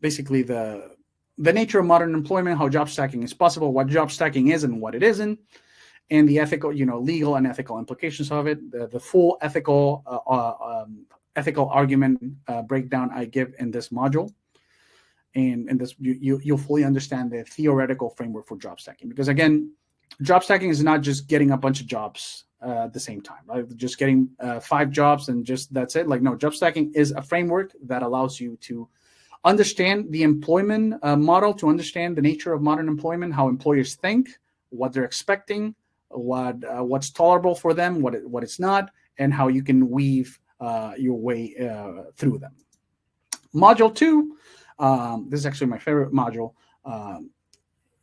basically the nature of modern employment, how job stacking is possible, what job stacking is and what it isn't, and the ethical, legal and ethical implications of it. The full ethical argument breakdown I give in this module. And this you'll fully understand the theoretical framework for job stacking. Because again, job stacking is not just getting a bunch of jobs at the same time, right? Just getting 5 jobs and just that's it. Like, no, job stacking is a framework that allows you to understand the employment model, to understand the nature of modern employment, how employers think, what they're expecting, what's tolerable for them, what it's not, and how you can weave your way through them. Module 2. This is actually my favorite module.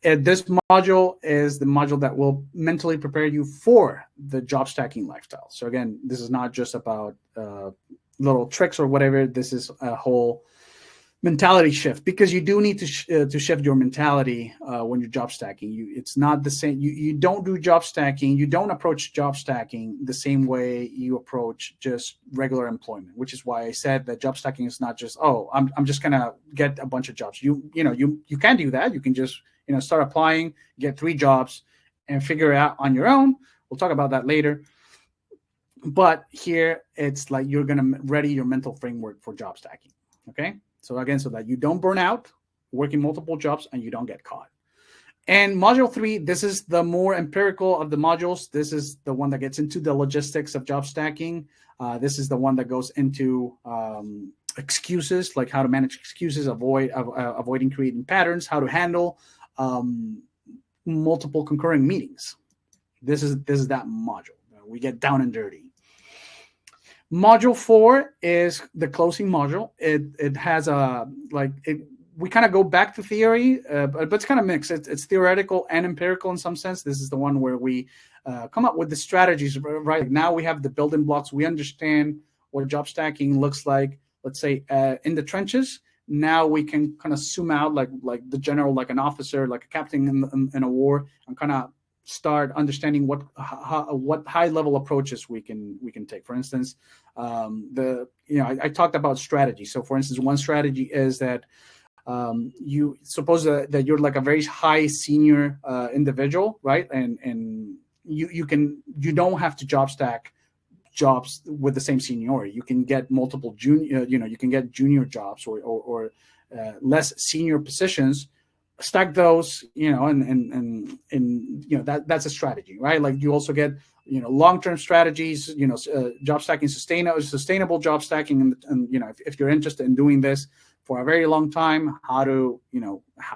This module is the module that will mentally prepare you for the job stacking lifestyle. So again, this is not just about little tricks or whatever. This is a whole mentality shift, because you do need to shift your mentality when you're job stacking. It's not the same. You don't do job stacking. You don't approach job stacking the same way you approach just regular employment, which is why I said that job stacking is not just, oh, I'm just gonna get a bunch of jobs. You can do that. You can just start applying, get 3 jobs, and figure it out on your own. We'll talk about that later. But here it's like you're gonna ready your mental framework for job stacking. Okay. So again, so that you don't burn out working multiple jobs and you don't get caught. And module 3, this is the more empirical of the modules. This is the one that gets into the logistics of job stacking. This is the one that goes into excuses, like how to manage excuses, avoiding creating patterns, how to handle multiple concurring meetings. This is that module. We get down and dirty. Module 4 is the closing module. It has a we kind of go back to theory, but it's kind of mixed. It's theoretical and empirical in some sense. This is the one where we come up with the strategies. Right now, we have the building blocks. We understand what job stacking looks like. Let's say in the trenches. Now we can kind of zoom out, like the general, like an officer, like a captain in a war, and kind of start understanding what high level approaches we can take. For instance, I talked about strategy. So, for instance, one strategy is that you suppose that you're like a very high senior individual, right? And you don't have to job stack jobs with the same seniority. You can get multiple junior, you can get junior jobs or less senior positions, stack those, and that's a strategy, right? Like you also get, long-term strategies, job stacking, sustainable job stacking. And if you're interested in doing this for a very long time, how to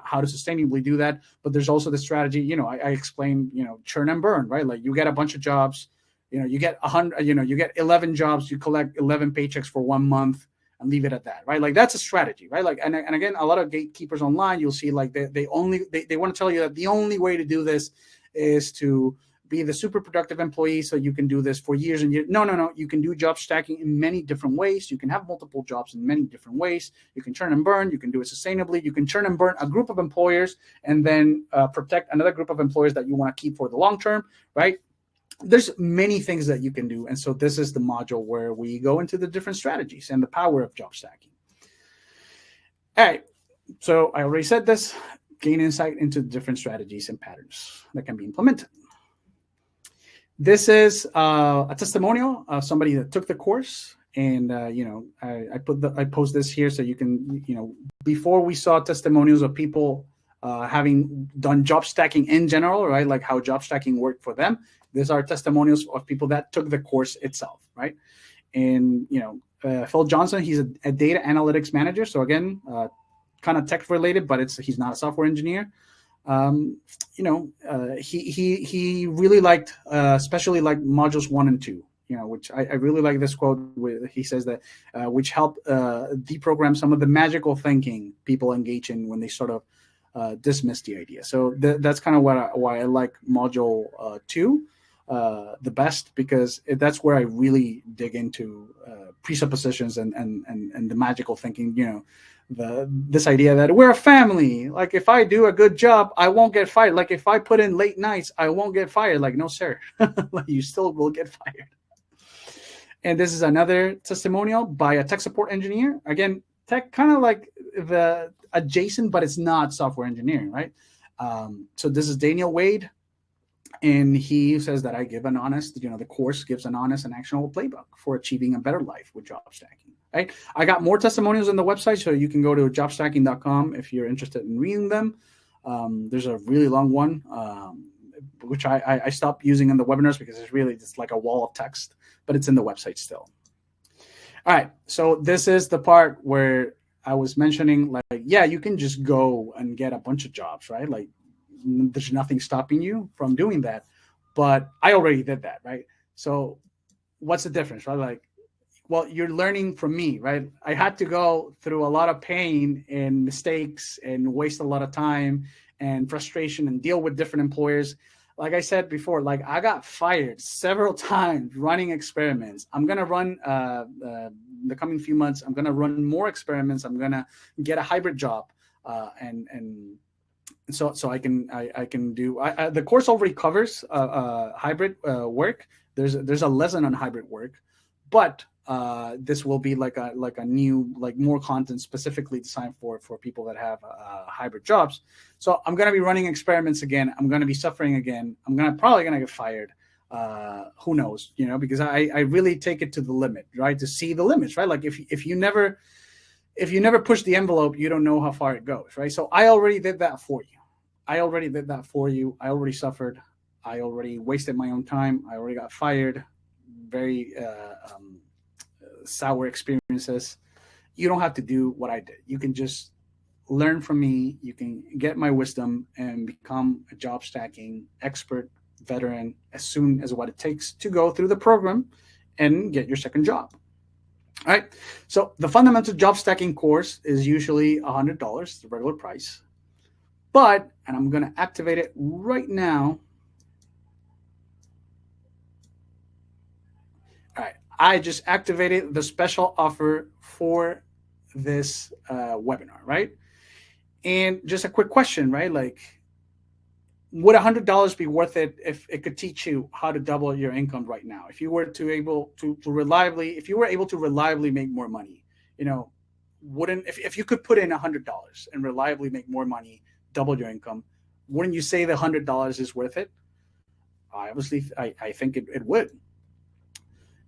sustainably do that. But there's also the strategy, I explained, churn and burn, right? Like you get a bunch of jobs, you get 100, you get 11 jobs, you collect 11 paychecks for 1 month and leave it at that, right? Like that's a strategy, right? Like, and again, a lot of gatekeepers online, you'll see like they want to tell you that the only way to do this is to be the super productive employee. So you can do this for years and years. No. You can do job stacking in many different ways. You can have multiple jobs in many different ways. You can churn and burn. You can do it sustainably. You can churn and burn a group of employers and then protect another group of employers that you want to keep for the long term, right? There's many things that you can do. And so this is the module where we go into the different strategies and the power of job stacking. All right. So I already said this, gain insight into different strategies and patterns that can be implemented. This is a testimonial of somebody that took the course. And, I post this here so you can, before we saw testimonials of people having done job stacking in general, right? Like how job stacking worked for them. These are testimonials of people that took the course itself, right? And, Phil Johnson, he's a data analytics manager. So again, kind of tech related, but he's not a software engineer. He really liked, especially like modules 1 and 2, which I really like this quote. He says that, which help deprogram some of the magical thinking people engage in when they sort of dismiss the idea. So that's kind of why I like module 2 the best, because that's where I really dig into presuppositions and the magical thinking, this idea that we're a family. Like if I do a good job, I won't get fired. Like if I put in late nights, I won't get fired. Like, no, sir, like you still will get fired. And this is another testimonial by a tech support engineer. Again, tech kind of like the adjacent, but it's not software engineering, right? So this is Daniel Wade. And he says that I give an honest, the course gives an honest and actionable playbook for achieving a better life with job stacking, right? I got more testimonials on the website, so you can go to jobstacking.com if you're interested in reading them. There's a really long one, which I stopped using in the webinars because it's really just like a wall of text, but it's in the website still. All right, so this is the part where I was mentioning, like, yeah, you can just go and get a bunch of jobs, right? Like, there's nothing stopping you from doing that, but I already did that, right? So what's the difference, right? Like, well, you're learning from me, right? I had to go through a lot of pain and mistakes and waste a lot of time and frustration and deal with different employers. Like I said before, like I got fired several times running experiments. I'm going to run the coming few months. I'm going to run more experiments. I'm going to get a hybrid job so I can do the course already covers hybrid work. There's a lesson on hybrid work, but this will be like a new, like more content specifically designed for people that have hybrid jobs. So I'm going to be running experiments again. I'm going to be suffering again. I'm probably going to get fired. Who knows, because I really take it to the limit, right? To see the limits, right? Like if you never push the envelope, you don't know how far it goes, right? So I already did that for you. I already suffered. I already wasted my own time. I already got fired. Very sour experiences. You don't have to do what I did. You can just learn from me. You can get my wisdom and become a job stacking expert, veteran, as soon as what it takes to go through the program and get your second job. All right. So the fundamental job stacking course is usually $100, the regular price. But, and I'm going to activate it right now. All right. I just activated the special offer for this webinar, right? And just a quick question, right? Like, would $100 be worth it if it could teach you how to double your income right now? If you were to able to reliably, if you were able to reliably make more money, you know, wouldn't if you could put in $100 and reliably make more money, double your income, wouldn't you say the $100 is worth it? Obviously, I think it would.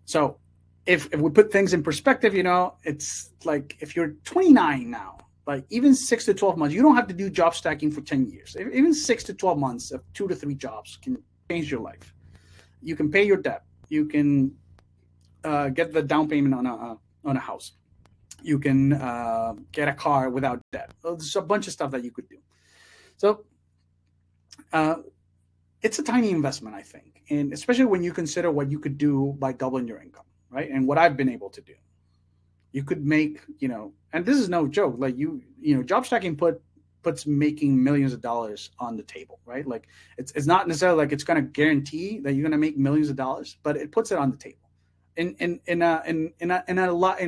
So if we put things in perspective, it's like if you're 29 now, like even 6 to 12 months, you don't have to do job stacking for 10 years. Even 6 to 12 months of 2 to 3 jobs can change your life. You can pay your debt. You can get the down payment on a house. You can get a car without debt. There's a bunch of stuff that you could do. So it's a tiny investment, I think, and especially when you consider what you could do by doubling your income, right? And what I've been able to do. You could make, and this is no joke. Like job stacking puts making millions of dollars on the table, right? Like it's not necessarily like it's going to guarantee that you're going to make millions of dollars, but it puts it on the table in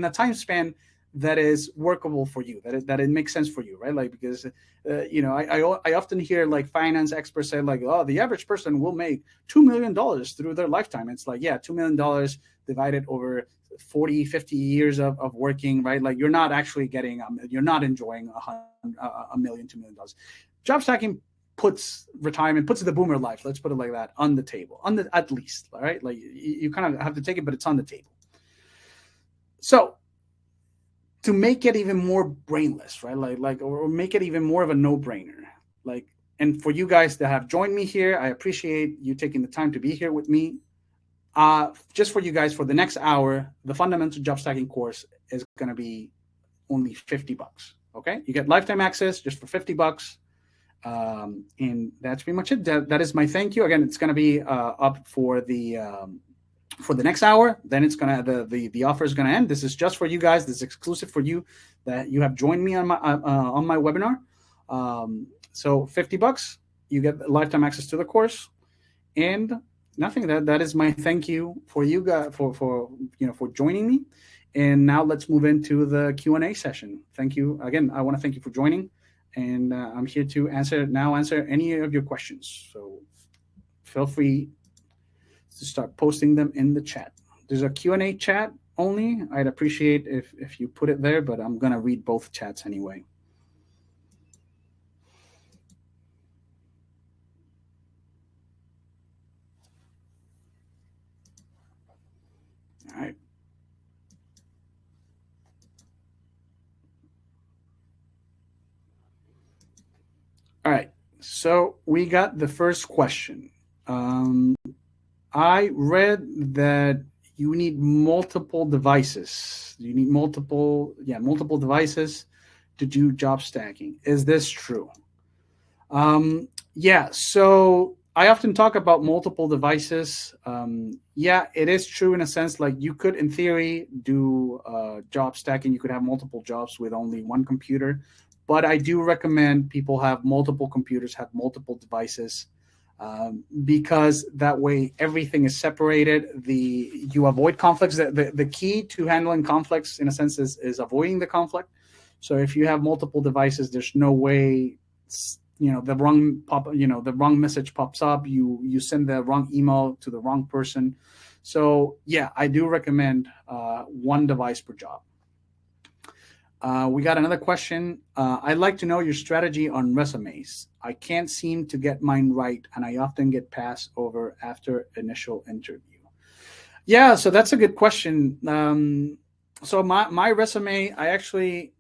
a time span that is workable for you, that it makes sense for you, right? Like because I often hear like finance experts say like, oh, the average person will make $2 million through their lifetime. It's like, yeah, $2 million divided over 40, 50 years of working, right? Like you're not actually getting, you're not enjoying a million, $2 million. Job stacking puts retirement, puts the boomer life, let's put it like that, on the table, at least, all right? Like you kind of have to take it, but it's on the table. So to make it even more brainless, right? Or make it even more of a no-brainer. Like, and for you guys that have joined me here, I appreciate you taking the time to be here with me. Just for you guys, for the next hour, the fundamental job stacking course is going to be only $50. Okay, you get lifetime access just for $50, and that's pretty much it. That is my thank you. Again, it's going to be up for the next hour. Then it's gonna the offer is gonna end. This is just for you guys. This is exclusive for you that you have joined me on my webinar. So $50, you get lifetime access to the course, and nothing. That is my thank you for you guys for joining me. And now let's move into the Q&A session. Thank you again. I want to thank you for joining, and I'm here to answer any of your questions. So feel free to start posting them in the chat. There's a Q&A chat only. I'd appreciate if you put it there, but I'm going to read both chats anyway. All right. All right. So we got the first question. I read that you need multiple devices. You need multiple devices to do job stacking. Is this true? Yeah. So I often talk about multiple devices. Yeah, it is true in a sense. Like you could, in theory, do job stacking. You could have multiple jobs with only one computer. But I do recommend people have multiple computers, have multiple devices. Because that way everything is separated. You avoid conflicts. The key to handling conflicts, in a sense, is avoiding the conflict. So if you have multiple devices, there's no way the wrong message pops up. You send the wrong email to the wrong person. So yeah, I do recommend one device per job. We got another question. I'd like to know your strategy on resumes. I can't seem to get mine right, and I often get passed over after initial interview. Yeah, so that's a good question. So my resume, I actually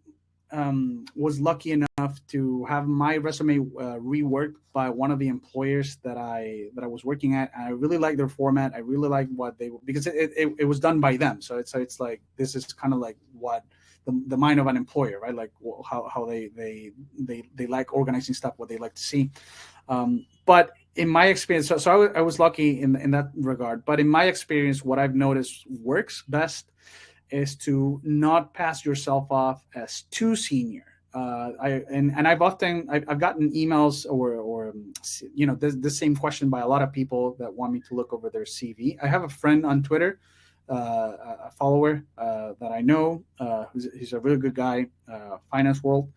was lucky enough to have my resume reworked by one of the employers that I was working at. And I really like their format. I really like what because it was done by them. So it's like this is kind of like what the mind of an employer, right? Like how they like organizing stuff, what they like to see. But in my experience, so I was lucky in that regard. But in my experience, what I've noticed works best is to not pass yourself off as too senior. I've gotten emails or this same question by a lot of people that want me to look over their CV. I have a friend on Twitter, a follower that I know, he's a really good guy, finance world,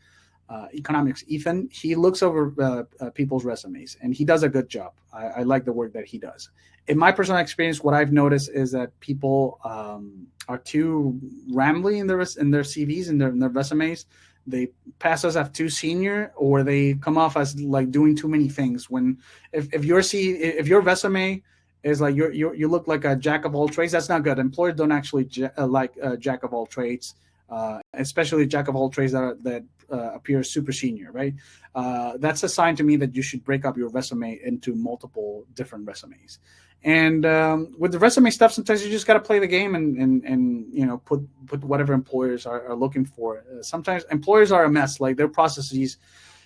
economics. Ethan, he looks over people's resumes and he does a good job. I like the work that he does. In my personal experience, what I've noticed is that people are too rambly in their CVs and their resumes. They pass us as too senior, or they come off as like doing too many things. When if your resume is like you look like a jack of all trades, that's not good. Employers don't actually like jack of all trades, especially jack of all trades that appear super senior, right? That's a sign to me that you should break up your resume into multiple different resumes. And with the resume stuff, sometimes you just got to play the game and put whatever employers are looking for. Sometimes employers are a mess, like their processes.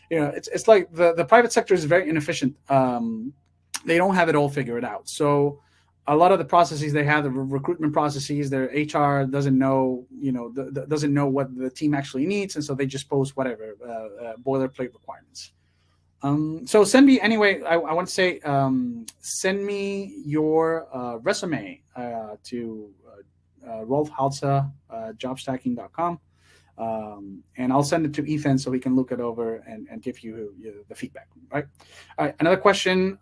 It's like the private sector is very inefficient. They don't have it all figured out. So a lot of the processes they have, the recruitment processes, their HR doesn't know what the team actually needs, and so they just post whatever boilerplate requirements. So send me anyway. I want to say send me your resume to Rolf Halsa, jobstacking.com, and I'll send it to Ethan so he can look it over and give you the feedback. Right. All right. Another question.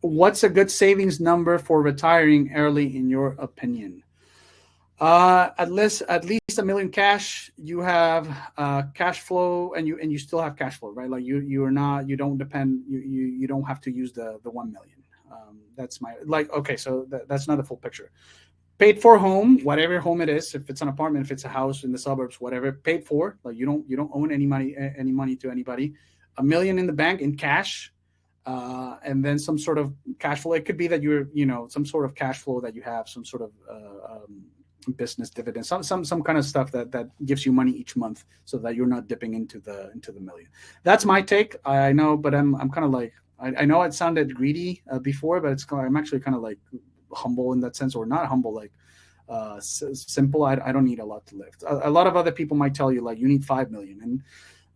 What's a good savings number for retiring early, in your opinion? At least $1 million cash. You have cash flow, and you still have cash flow, right? Like you don't have to use the 1 million. That's my okay. So that's not the full picture. Paid for home, whatever home it is. If it's an apartment, if it's a house in the suburbs, whatever, paid for. Like you don't own any money to anybody. $1 million in the bank in cash. And then some sort of cash flow. It could be that you're, some sort of cash flow that you have, some sort of business dividend, some kind of stuff that gives you money each month, so that you're not dipping into the million. That's my take. I know, but I'm kind of like, I know it sounded greedy before, but I'm actually kind of like humble in that sense, or not humble, like simple. I don't need a lot to live. A lot of other people might tell you like you need 5 million, and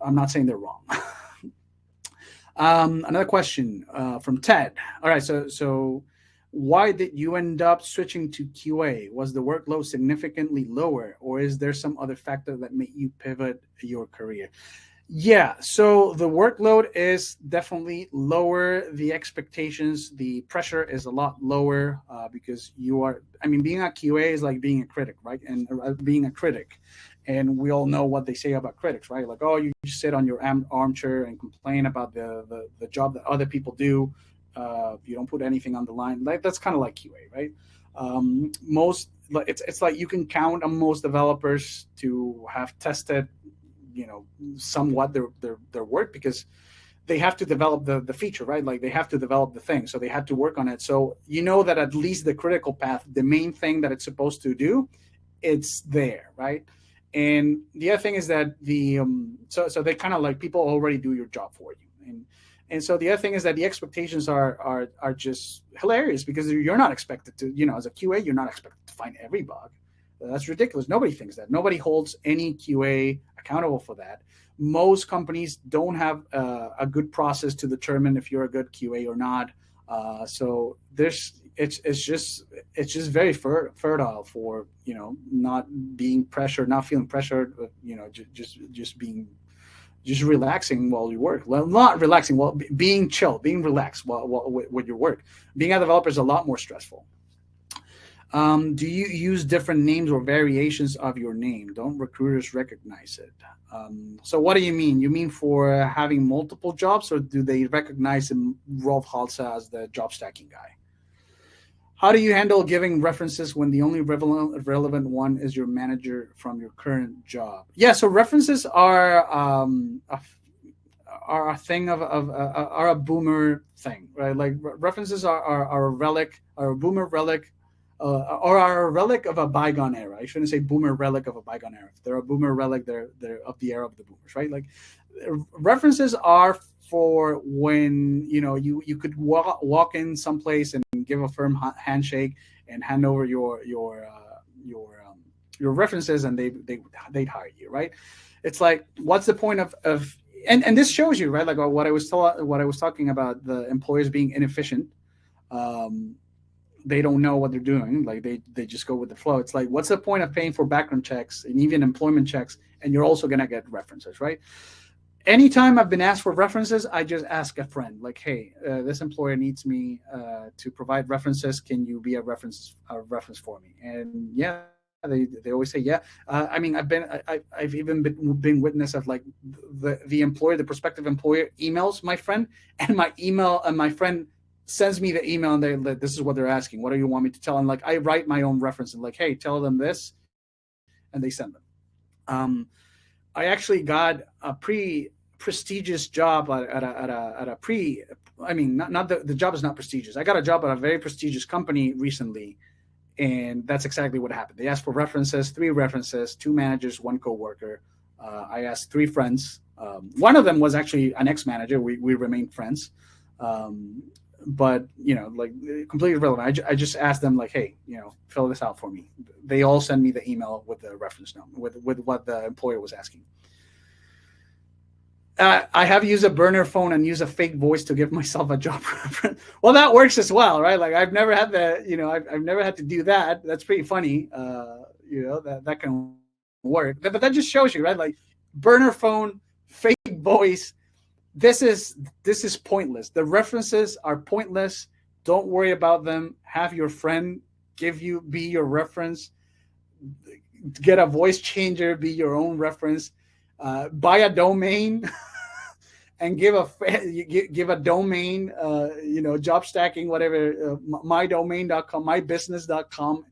I'm not saying they're wrong. Another question from Ted. All right, so why did you end up switching to QA? Was the workload significantly lower, or is there some other factor that made you pivot your career? Yeah, so the workload is definitely lower. The expectations, the pressure is a lot lower because being a QA is like being a critic, right? And being a critic. And we all know what they say about critics, right? Like, oh, you sit on your armchair and complain about the job that other people do. You don't put anything on the line. Like that's kind of like QA, right? It's like you can count on most developers to have tested, somewhat their work, because they have to develop the feature, right? Like they have to develop the thing, so they had to work on it. So that at least the critical path, the main thing that it's supposed to do, it's there, right? And the other thing is that so they kind of like, people already do your job for you, and so the other thing is that the expectations are just hilarious, because you're not expected to, as a QA, you're not expected to find every bug. That's ridiculous. Nobody thinks that. Nobody holds any QA accountable for that. Most companies don't have a good process to determine if you're a good QA or not. So it's just very fertile for not being pressured, not feeling pressured, just relaxing while you work. Well, not relaxing, well, being chill, being relaxed while with your work. Being a developer is a lot more stressful. Do you use different names or variations of your name? Don't recruiters recognize it? So what do you mean? You mean for having multiple jobs, or do they recognize Rolf Halsa as the job stacking guy? How do you handle giving references when the only relevant one is your manager from your current job? Yeah, so references are a thing are a boomer thing, right? Like references are a relic, or a boomer relic, or are a relic of a bygone era. I shouldn't say boomer relic of a bygone era. If they're a boomer relic, they're of the era of the boomers, right? Like references are for when you could walk in someplace and give a firm handshake and hand over your your references, and they'd hire you, right? It's like, what's the point of and this shows you, right? Like what I was talking about, the employers being inefficient. They don't know what they're doing. Like they just go with the flow. It's like, what's the point of paying for background checks and even employment checks, and you're also gonna get references, right? Anytime I've been asked for references, I just ask a friend, like, hey, this employer needs me to provide references. Can you be a reference for me? And yeah, they always say yeah. I mean, I've even been witness of like the employer, the prospective employer emails my friend, and my friend sends me the email, and this is what they're asking. What do you want me to tell? And like, I write my own reference and like, hey, tell them this, and they send them. I actually got a pretty prestigious job at a I mean, not the job is not prestigious. I got a job at a very prestigious company recently, and that's exactly what happened. They asked for references, 3 references, 2 managers, 1 coworker. I asked 3 friends. One of them was actually an ex-manager. We remained friends. But like, completely irrelevant. I just asked them like, hey, fill this out for me. They all send me the email with the reference number, with what the employer was asking. I have used a burner phone and use a fake voice to give myself a job reference. Well, that works as well, right? Like, I've never had I've never had to do that. That's pretty funny. That can work. But that just shows you, right? Like, burner phone, fake voice. This is pointless. The references are pointless. Don't worry about them. Have your friend be your reference. Get a voice changer, be your own reference. Buy a domain and give a domain, job stacking, whatever, mydomain.com, mybusiness.com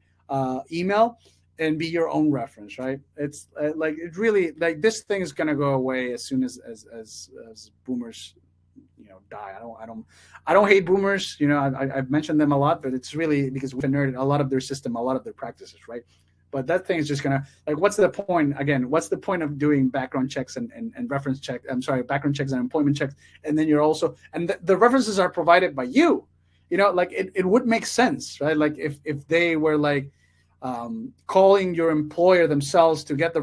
email, and be your own reference, right? It's like, it really, like, this thing is going to go away as soon as boomers, die. I don't hate boomers. I've mentioned them a lot, but it's really because we've inherited a lot of their system, a lot of their practices, right? But that thing is just gonna, like, what's the point? Again, what's the point of doing background checks and reference checks? I'm sorry, background checks and employment checks, and then you're also, and the references are provided by you. Like, it would make sense, right? Like, if they were like calling your employer themselves to get the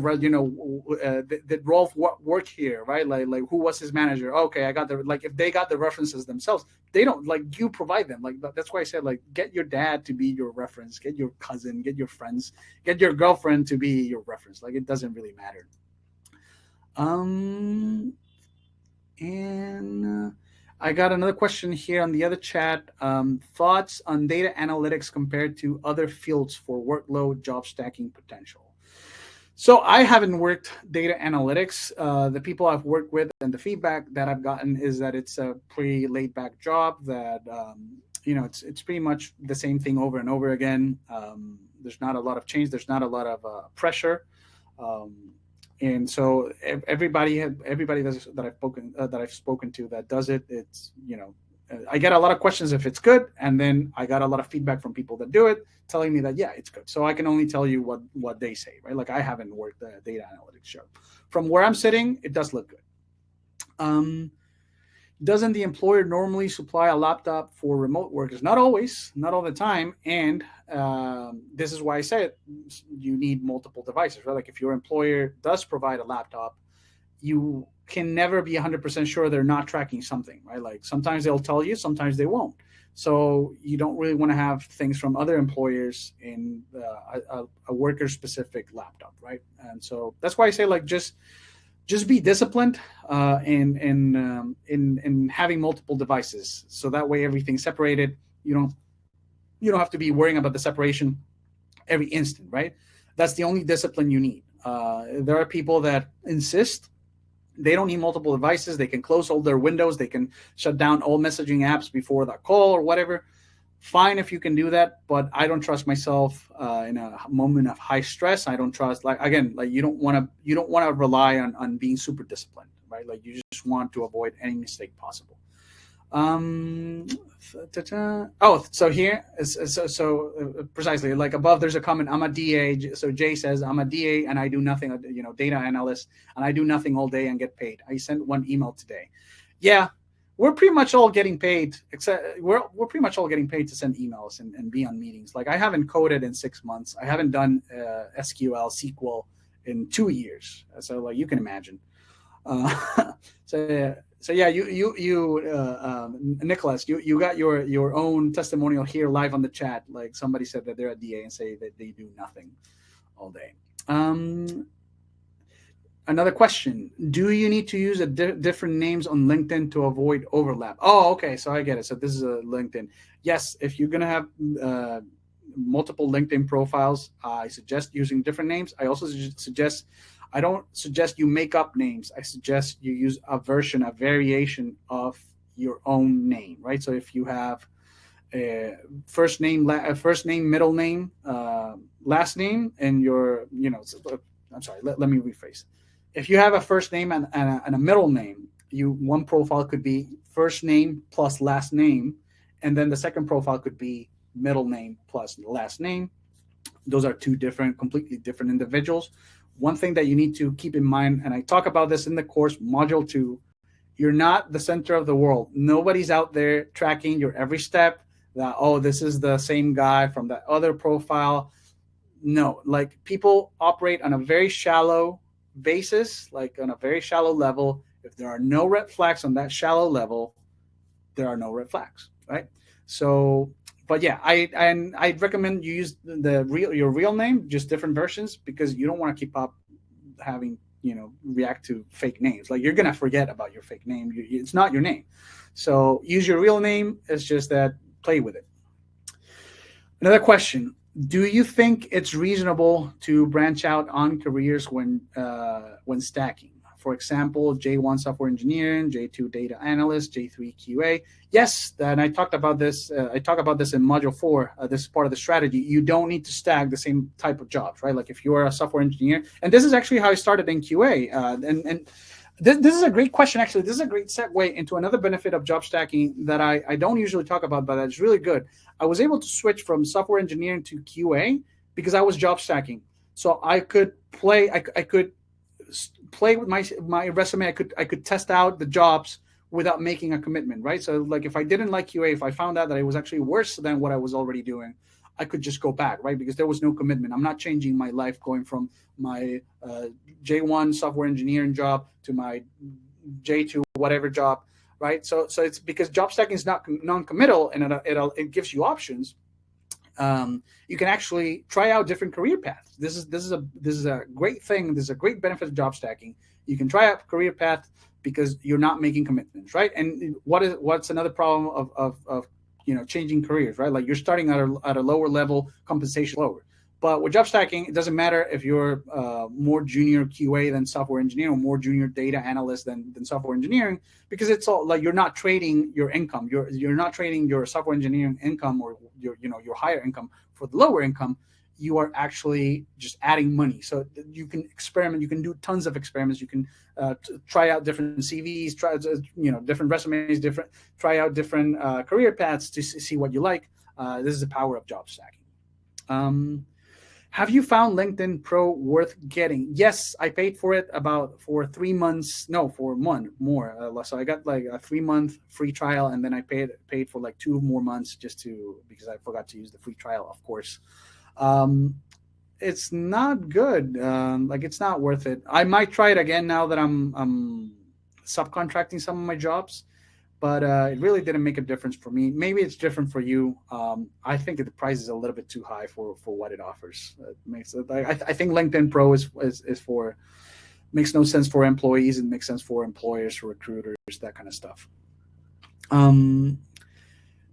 did Rolf work here, right? Like who was his manager? Okay, I got like, if they got the references themselves, they don't, like, you provide them. Like, that's why I said, like, get your dad to be your reference, get your cousin, get your friends, get your girlfriend to be your reference. Like, it doesn't really matter. And I got another question here on the other chat. Thoughts on data analytics compared to other fields for workload, job stacking potential? So I haven't worked data analytics. The people I've worked with and the feedback that I've gotten is that it's a pretty laid back job, that, it's pretty much the same thing over and over again. There's not a lot of change. There's not a lot of pressure. And so everybody that I've spoken to that does it, it's, I get a lot of questions if it's good, and then I got a lot of feedback from people that do it, telling me that, yeah, it's good. So I can only tell you what they say, right? Like, I haven't worked the data analytics job. From where I'm sitting, it does look good. Doesn't the employer normally supply a laptop for remote workers? Not always, not all the time. And this is why I said you need multiple devices, right? Like, if your employer does provide a laptop, you can never be 100% sure they're not tracking something, right? Like, sometimes they'll tell you, sometimes they won't. So you don't really want to have things from other employers in a worker-specific laptop, right? And so that's why I say, like, just be disciplined in having multiple devices, so that way everything's separated. You don't have to be worrying about the separation every instant, right? That's the only discipline you need. There are people that insist they don't need multiple devices. They can close all their windows. They can shut down all messaging apps before that call or whatever. Fine if you can do that, but I don't trust myself in a moment of high stress. I don't trust, like, again, like, you don't want to rely on being super disciplined, right? Like, you just want to avoid any mistake possible. So here so precisely, like, above there's a comment, I'm a DA. So Jay says, I'm a DA and I do nothing, data analyst, and I do nothing all day and get paid. I sent one email today. Yeah. we're pretty much all getting paid, except we're pretty much all getting paid to send emails and be on meetings. Like I haven't coded in 6 months. I haven't done SQL in 2 years. So like you can imagine. So yeah, Nicholas, you got your own testimonial here live on the chat. Like somebody said that they're a DA and say that they do nothing all day. Another question: do you need to use different names on LinkedIn to avoid overlap? Oh, okay, so I get it. So this is a LinkedIn. Yes, if you're gonna have multiple LinkedIn profiles, I suggest using different names. I also suggest. I don't suggest you make up names. I suggest you use a variation of your own name, right? So if you have a first name, middle name, last name, and I'm sorry, let me rephrase. If you have a first name and a middle name, one profile could be first name plus last name, and then the second profile could be middle name plus last name. Those are two completely different individuals. One thing that you need to keep in mind, and I talk about this in the course, module 2, you're not the center of the world. Nobody's out there tracking your every step that, oh, this is the same guy from that other profile. No, like people operate on a very shallow basis, like on a very shallow level. If there are no red flags on that shallow level, there are no red flags, right? So, but yeah, I'd recommend you use your real name, just different versions, because you don't want to keep up having react to fake names. Like you're gonna forget about your fake name. It's not your name. So use your real name. It's just that play with it. Another question: do you think it's reasonable to branch out on careers when stacking? For example, J1 software engineering, J2 data analyst, J3 QA. Yes, and I talked about this. I talk about this in module 4. This is part of the strategy. You don't need to stack the same type of jobs, right? Like if you are a software engineer, and this is actually how I started in QA. And this is a great question. Actually, this is a great segue into another benefit of job stacking that I don't usually talk about, but that's really good. I was able to switch from software engineering to QA because I was job stacking. So I could play. I could play with my resume. I could test out the jobs without making a commitment, right? So like if I didn't like QA, if I found out that it was actually worse than what I was already doing, I could just go back, right? Because there was no commitment. I'm not changing my life going from my J1 software engineering job to my J2 whatever job, right? So it's because job stacking is not non-committal, and it gives you options. You can actually try out different career paths. This is a great thing. This is a great benefit of job stacking. You can try out career path because you're not making commitments, right? And what's another problem of changing careers, right? Like you're starting at a lower level, compensation lower. But with job stacking, it doesn't matter if you're more junior QA than software engineer or more junior data analyst than software engineering, because it's all like you're not trading your income. You're not trading your software engineering income or your higher income for the lower income. You are actually just adding money. So you can experiment. You can do tons of experiments. You can try out different CVs, try different resumes, try out different career paths to see what you like. This is the power of job stacking. Have you found LinkedIn Pro worth getting? Yes, I paid for it for 3 months. No, for 1 month more. So I got like a 3-month free trial, and then I paid for like 2 more months because I forgot to use the free trial, of course. It's not good. Like it's not worth it. I might try it again now that I'm subcontracting some of my jobs. But it really didn't make a difference for me. Maybe it's different for you. I think the price is a little bit too high for what it offers. I think LinkedIn Pro makes no sense for employees and makes sense for employers, for recruiters, that kind of stuff.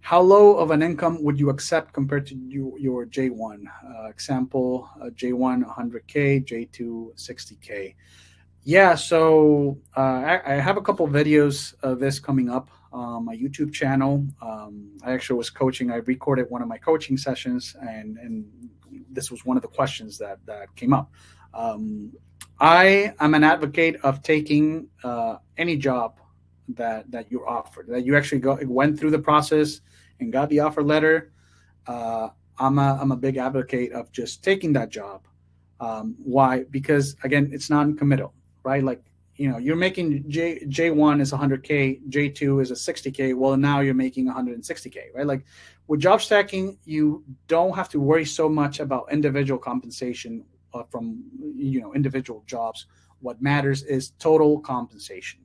How low of an income would you accept compared to your J1? Example, J1 100K, J2 60K. Yeah, so I have a couple of videos of this coming up on my YouTube channel. I actually was coaching. I recorded one of my coaching sessions, and this was one of the questions that came up. I am an advocate of taking any job that you're offered, that you actually went through the process and got the offer letter. I'm a big advocate of just taking that job. Why? Because again, it's non-committal. Right? Like you're making J1 is 100K, J2 is a 60K. Well, now you're making 160K, right? Like with job stacking, you don't have to worry so much about individual compensation from individual jobs. What matters is total compensation.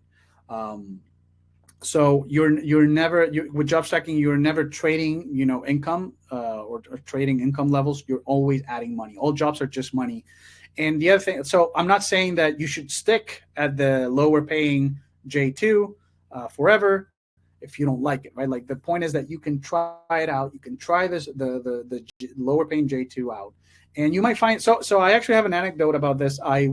So you're never with job stacking, you're never trading income or trading income levels. You're always adding money. All jobs are just money. And the other thing, so I'm not saying that you should stick at the lower paying J2 forever if you don't like it, right? Like the point is that you can try it out. You can try the lower paying J2 out, and you might find. So I actually have an anecdote about this. I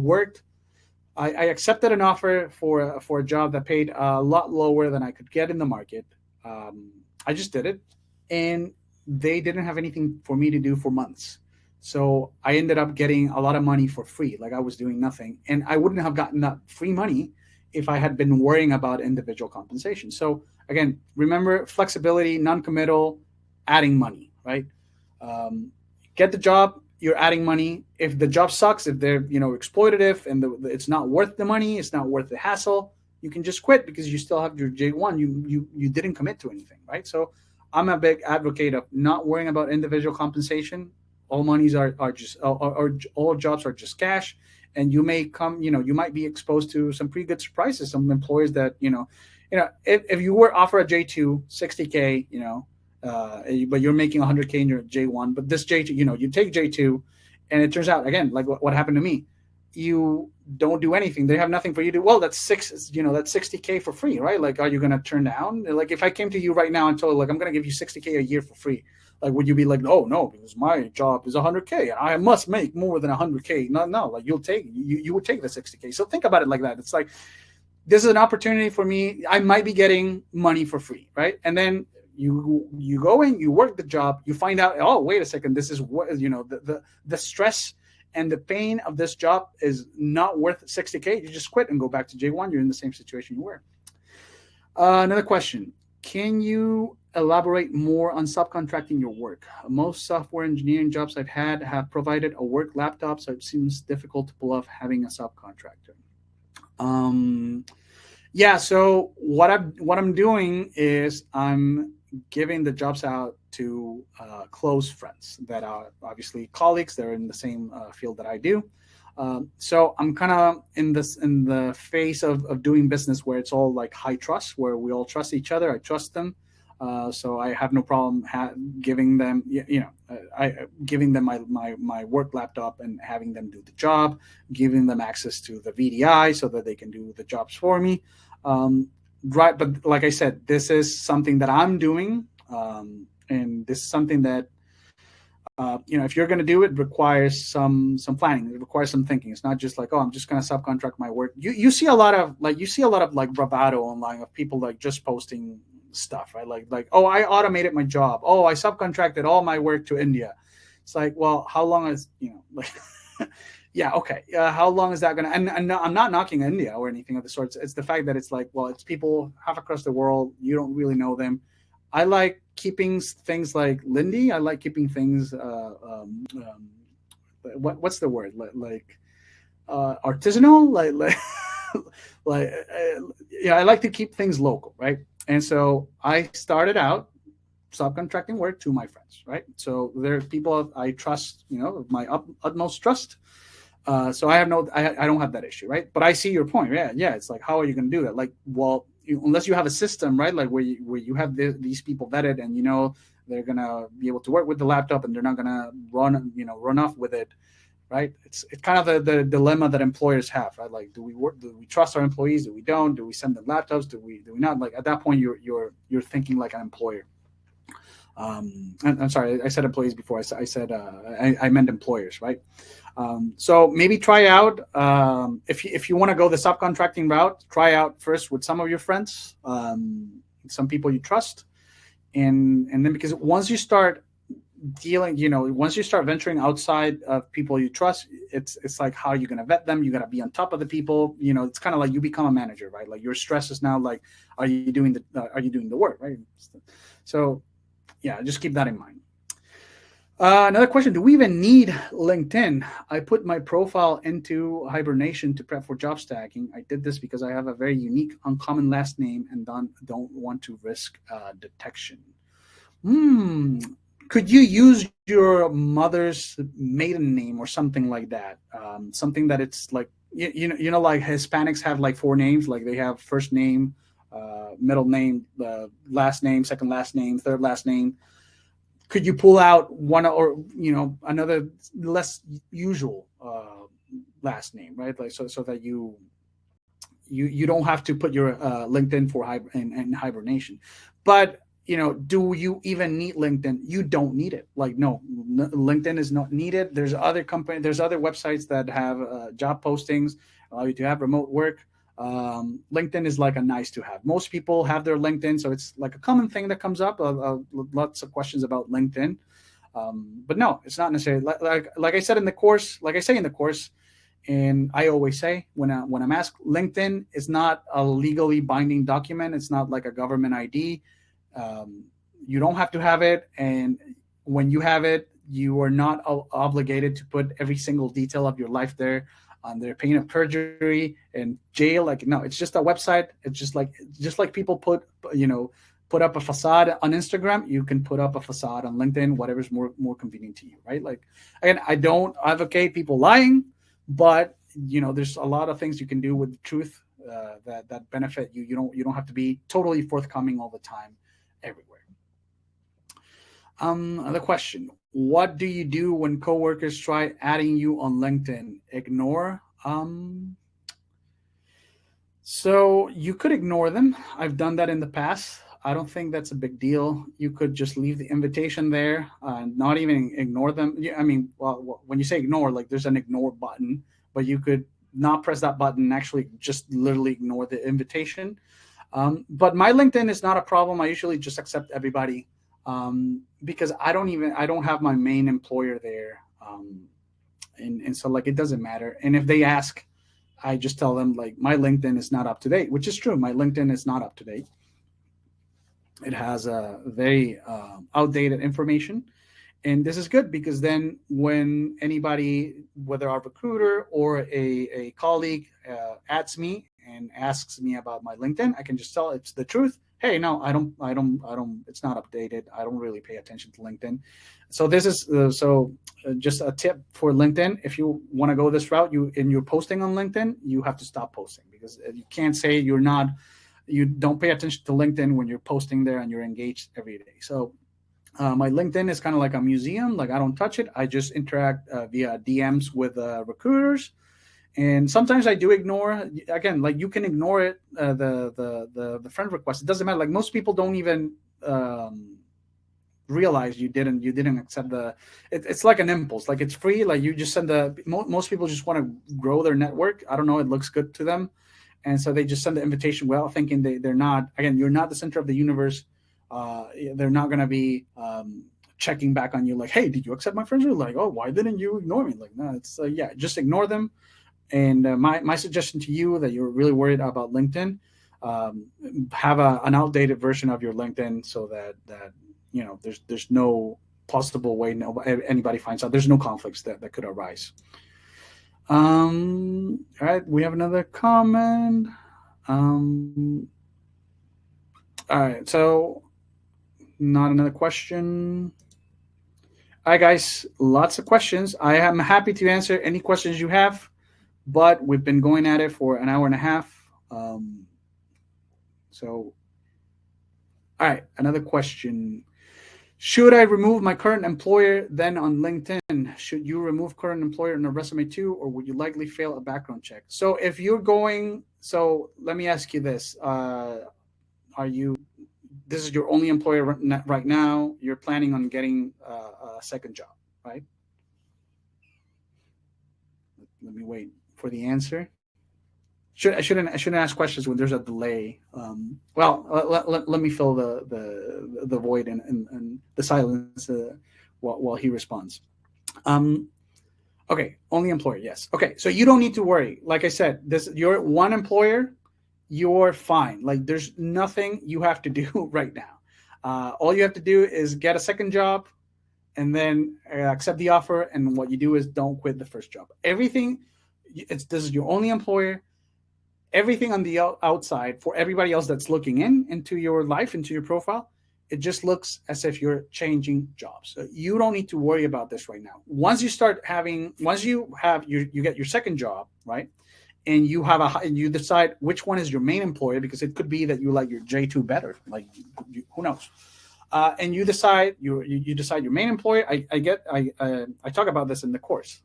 accepted an offer for a job that paid a lot lower than I could get in the market. I just did it, and they didn't have anything for me to do for months. So I ended up getting a lot of money for free, like I was doing nothing. And I wouldn't have gotten that free money if I had been worrying about individual compensation. So again, remember flexibility, non-committal, adding money, right? Get the job, you're adding money. If the job sucks, if they're exploitative and it's not worth the money, it's not worth the hassle, you can just quit because you still have your J1. You didn't commit to anything, right? So I'm a big advocate of not worrying about individual compensation. All monies are just all jobs are just cash, and you may you might be exposed to some pretty good surprises. Some employers that if you were offered a J2 60K, but you're making 100K in your J1, but this J2, you take J2, and it turns out again like what happened to me, you don't do anything. They have nothing for you to do. Well, that's 60K for free, right? Like, are you going to turn down? Like, if I came to you right now and told like I'm going to give you 60K a year for free. Like, would you be like, oh, no, because my job is 100K and I must make more than 100K? No, like you would take the 60K. So think about it like that. It's like, this is an opportunity for me. I might be getting money for free, right? And then you go in, you work the job, you find out, oh, wait a second, this is what, the stress and the pain of this job is not worth 60K. You just quit and go back to J1. You're in the same situation you were. Another question. Can you elaborate more on subcontracting your work? Most software engineering jobs I've had have provided a work laptop, so it seems difficult to pull off having a subcontractor. Yeah, so what I'm doing is I'm giving the jobs out to close friends that are obviously colleagues. They're in the same field that I do. So I'm kind of in the phase of doing business where it's all like high trust, where we all trust each other. I trust them. So I have no problem giving them, giving them my work laptop and having them do the job, giving them access to the VDI so that they can do the jobs for me. Right, but like I said, this is something that I'm doing, and this is something that if you're going to do it, requires some planning. It requires some thinking. It's not just like, oh, I'm just going to subcontract my work. You see a lot of like bravado online of people like just posting stuff, right? Like, oh, I automated my job. Oh, I subcontracted all my work to India. It's like, well, how long is, like, yeah, okay. How long is that going to, and no, I'm not knocking India or anything of the sorts. It's the fact that it's like, well, it's people half across the world. You don't really know them. I like keeping things like Lindy. I like keeping things, what's the word? Like artisanal, I like to keep things local, right? And so I started out subcontracting work to my friends, right? So there's people I trust, my utmost trust. So I don't have that issue, right? But I see your point. Yeah. It's like, how are you going to do that? Like, well, unless you have a system, right? Like where you have these people vetted and they're going to be able to work with the laptop and they're not going to run off with it, right? It's kind of the dilemma that employers have, right? Like, do we trust our employees? Do we don't? Do we send them laptops? Do we not? Like at that point, you're thinking like an employer. I'm sorry, I said employees before. I said I meant employers, right? So maybe try out if you want to go the subcontracting route. Try out first with some of your friends, some people you trust, and then because once you start once you start venturing outside of people you trust, it's like how you're going to vet them. You got to be on top of the people. It's kind of like you become a manager, right? Like your stress is now like, are you doing the work, right? So yeah, just keep that in mind. Another question: do we even need LinkedIn? I put my profile into hibernation to prep for job stacking. I did this because I have a very unique, uncommon last name and don't want to risk detection. Hmm. Could you use your mother's maiden name or something like that? Something that it's like like Hispanics have like four names, like they have first name, middle name, last name, second last name, third last name. Could you pull out one or another less usual last name, right? Like so that you don't have to put your LinkedIn for in hibernation. But do you even need LinkedIn? You don't need it. Like no, LinkedIn is not needed. There's other websites that have job postings, allow you to have remote work. LinkedIn is like a nice to have. Most people have their LinkedIn, so it's like a common thing that comes up. Lots of questions about LinkedIn, but no, it's not necessarily like I said in the course. Like I say in the course, and I always say when I'm asked, LinkedIn is not a legally binding document. It's not like a government ID. You don't have to have it, and when you have it, you are not obligated to put every single detail of your life there under pain of perjury and jail. Like no, it's just a website. It's just like people put up a facade on Instagram. You can put up a facade on LinkedIn, whatever's more convenient to you, right? Like again, I don't advocate people lying, but there's a lot of things you can do with truth that benefit you. You don't have to be totally forthcoming all the time, everywhere. Another question: what do you do when coworkers try adding you on LinkedIn? Ignore. So you could ignore them. I've done that in the past. I don't think that's a big deal. You could just leave the invitation there, not even ignore them. I mean, well, when you say ignore, like there's an ignore button, but you could not press that button and actually just literally ignore the invitation. But my LinkedIn is not a problem. I usually just accept everybody because I don't have my main employer there. And so like it doesn't matter. And if they ask, I just tell them like my LinkedIn is not up to date, which is true. My LinkedIn is not up to date. It has a very outdated information. And this is good because then when anybody, whether a recruiter or a colleague adds me and asks me about my LinkedIn, I can just tell it's the truth. Hey, no, I don't, it's not updated. I don't really pay attention to LinkedIn. So this is, just a tip for LinkedIn. If you want to go this route, you're posting on LinkedIn, you have to stop posting because you can't say you don't pay attention to LinkedIn when you're posting there and you're engaged every day. So my LinkedIn is kind of like a museum. Like I don't touch it. I just interact via DMs with recruiters. And sometimes I do ignore. Again, like you can ignore it, the friend request. It doesn't matter. Like most people don't even realize you didn't accept it's like an impulse. Like it's free. Like you just send most people just want to grow their network. I don't know. It looks good to them. And so they just send the invitation without thinking they're not. Again, you're not the center of the universe. They're not going to be checking back on you like, hey, did you accept my friends? Or like, oh, why didn't you ignore me? Like, no, it's just ignore them. And my suggestion to you that you're really worried about LinkedIn, have an outdated version of your LinkedIn so that there's no possible way anybody finds out. There's no conflicts that could arise. All right, we have another comment. All right, so not another question. All right, guys, lots of questions. I am happy to answer any questions you have, but we've been going at it for an hour and a half. All right, another question. Should I remove my current employer then on LinkedIn? Should you remove current employer in a resume too, or would you likely fail a background check? So if you're going, so let me ask you this. This is your only employer right now. You're planning on getting a second job, right? Let me wait for the answer. I shouldn't ask questions when there's a delay. Let me fill the void and the silence while he responds. Okay, only employer, yes. Okay, so you don't need to worry. Like I said, you're one employer, you're fine. Like there's nothing you have to do right now. All you have to do is get a second job and then accept the offer. And what you do is don't quit the first job. Everything, this is your only employer. Everything on the outside, for everybody else that's looking into your life, into your profile, it just looks as if you're changing jobs. So you don't need to worry about this right now. Once you get your second job, right? And you decide which one is your main employer, because it could be that you like your J2 better, like who knows? And you decide you decide your main employer. I talk about this in the course.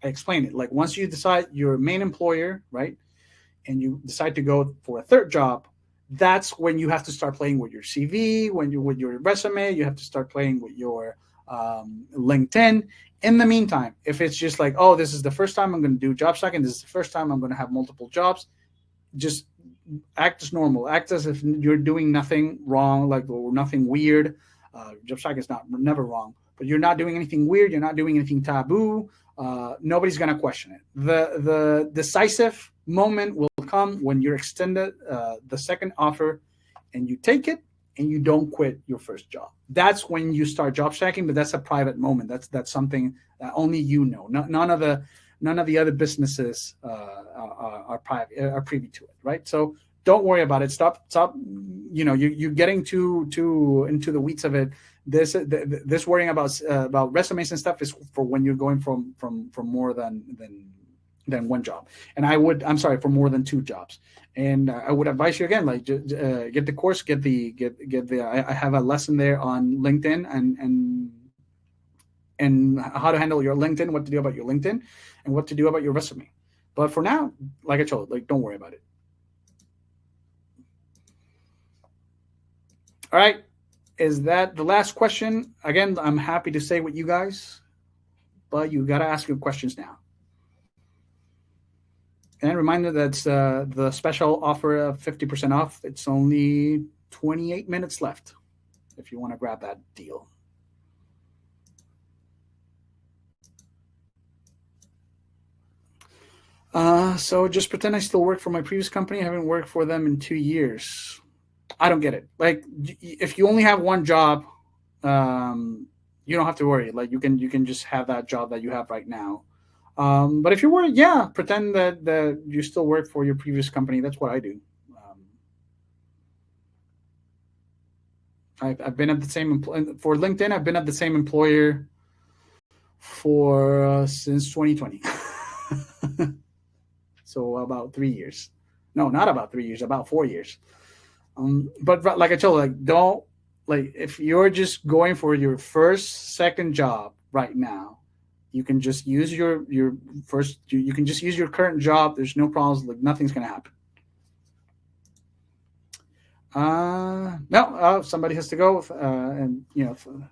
I explain it. Like, once you decide your main employer, right, and you decide to go for a third job, that's when you have to start playing with your CV, with your resume. You have to start playing with your LinkedIn. In the meantime, if it's just like, oh, this is the first time I'm going to do job stacking, this is the first time I'm going to have multiple jobs, just act as normal. Act as if you're doing nothing wrong, or nothing weird. Job stacking is never wrong, but you're not doing anything weird. You're not doing anything taboo. Nobody's going to question it. The decisive moment will come when you're extended the second offer, and you take it, and you don't quit your first job. That's when you start job stacking, but that's a private moment. That's something that only you know. None of the other businesses are privy to it, right? So don't worry about it. Stop. You're getting too into the weeds of it. This worrying about resumes and stuff is for when you're going from more than one job. And for more than two jobs. And I would advise you again, like, get the course, get the. I have a lesson there on LinkedIn and how to handle your LinkedIn, what to do about your LinkedIn, and what to do about your resume. But for now, like I told, don't worry about it. All right. Is that the last question? Again, I'm happy to stay with you guys, but you got to ask your questions now. And reminder that's the special offer of 50% off. It's only 28 minutes left if you want to grab that deal. So just pretend I still work for my previous company. I haven't worked for them in 2 years. I don't get it. Like, if you only have one job, you don't have to worry. Like, you can just have that job that you have right now. But if you're worried, pretend that you still work for your previous company. That's what I do. I've been at the same for LinkedIn. I've been at the same employer for since 2020. So about 3 years. No, not about 3 years. About 4 years. But like I told you, don't, if you're just going for your second job right now, you can just use you can just use your current job. There's no problems. Nothing's going to happen. No, somebody has to go, and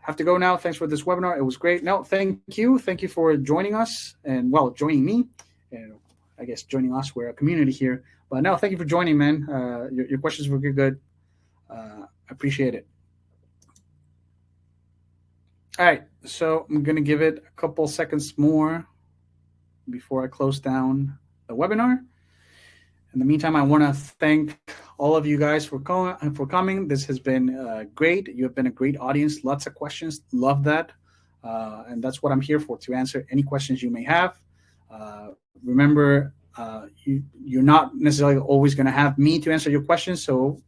have to go now. Thanks for this webinar. It was great. No, thank you for joining us, and joining me, and I guess joining us. We're a community here. But no, thank you for joining, man. Your questions were good. I appreciate it. All right, so I'm going to give it a couple seconds more before I close down the webinar. In the meantime, I want to thank all of you guys for coming. This has been great. You have been a great audience. Lots of questions. Love that. And that's what I'm here for, to answer any questions you may have. Remember, you're not necessarily always going to have me to answer your questions. So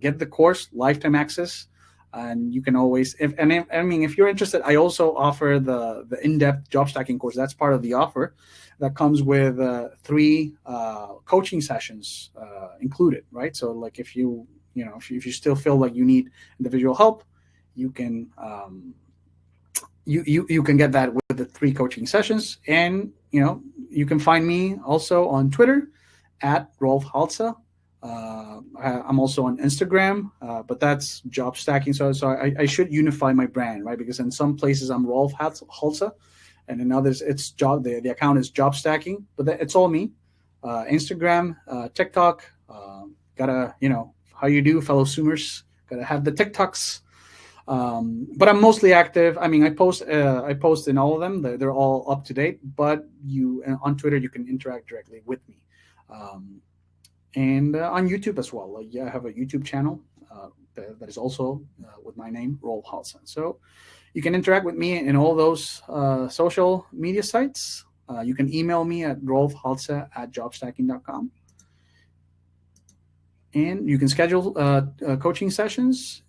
get the course, lifetime access. And you can always, if you're interested, I also offer the in-depth job stacking course. That's part of the offer that comes with 3 coaching sessions included, right? So if you still feel like you need individual help, you can you can get that with the 3 coaching sessions. And you can find me also on Twitter at Rolf Halza. I'm also on Instagram, but that's job stacking. So I should unify my brand, right? Because in some places I'm Rolf Halza, and in others it's the account is job stacking, but it's all me. Instagram, TikTok, gotta, how you do, fellow Zoomers, gotta have the TikToks. But I'm mostly active. I post in all of them. They're all up to date, but on Twitter, you can interact directly with me. And on YouTube as well. I have a YouTube channel. that is also with my name, Rolf Halsen. So you can interact with me in all those social media sites. You can email me at rolfhalse@jobstacking.com. And you can schedule coaching sessions.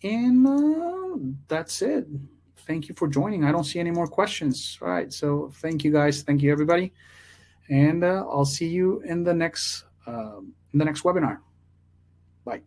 And that's it. Thank you for joining. I don't see any more questions. All right. So thank you, guys. Thank you, everybody. And I'll see you in the next webinar. Bye.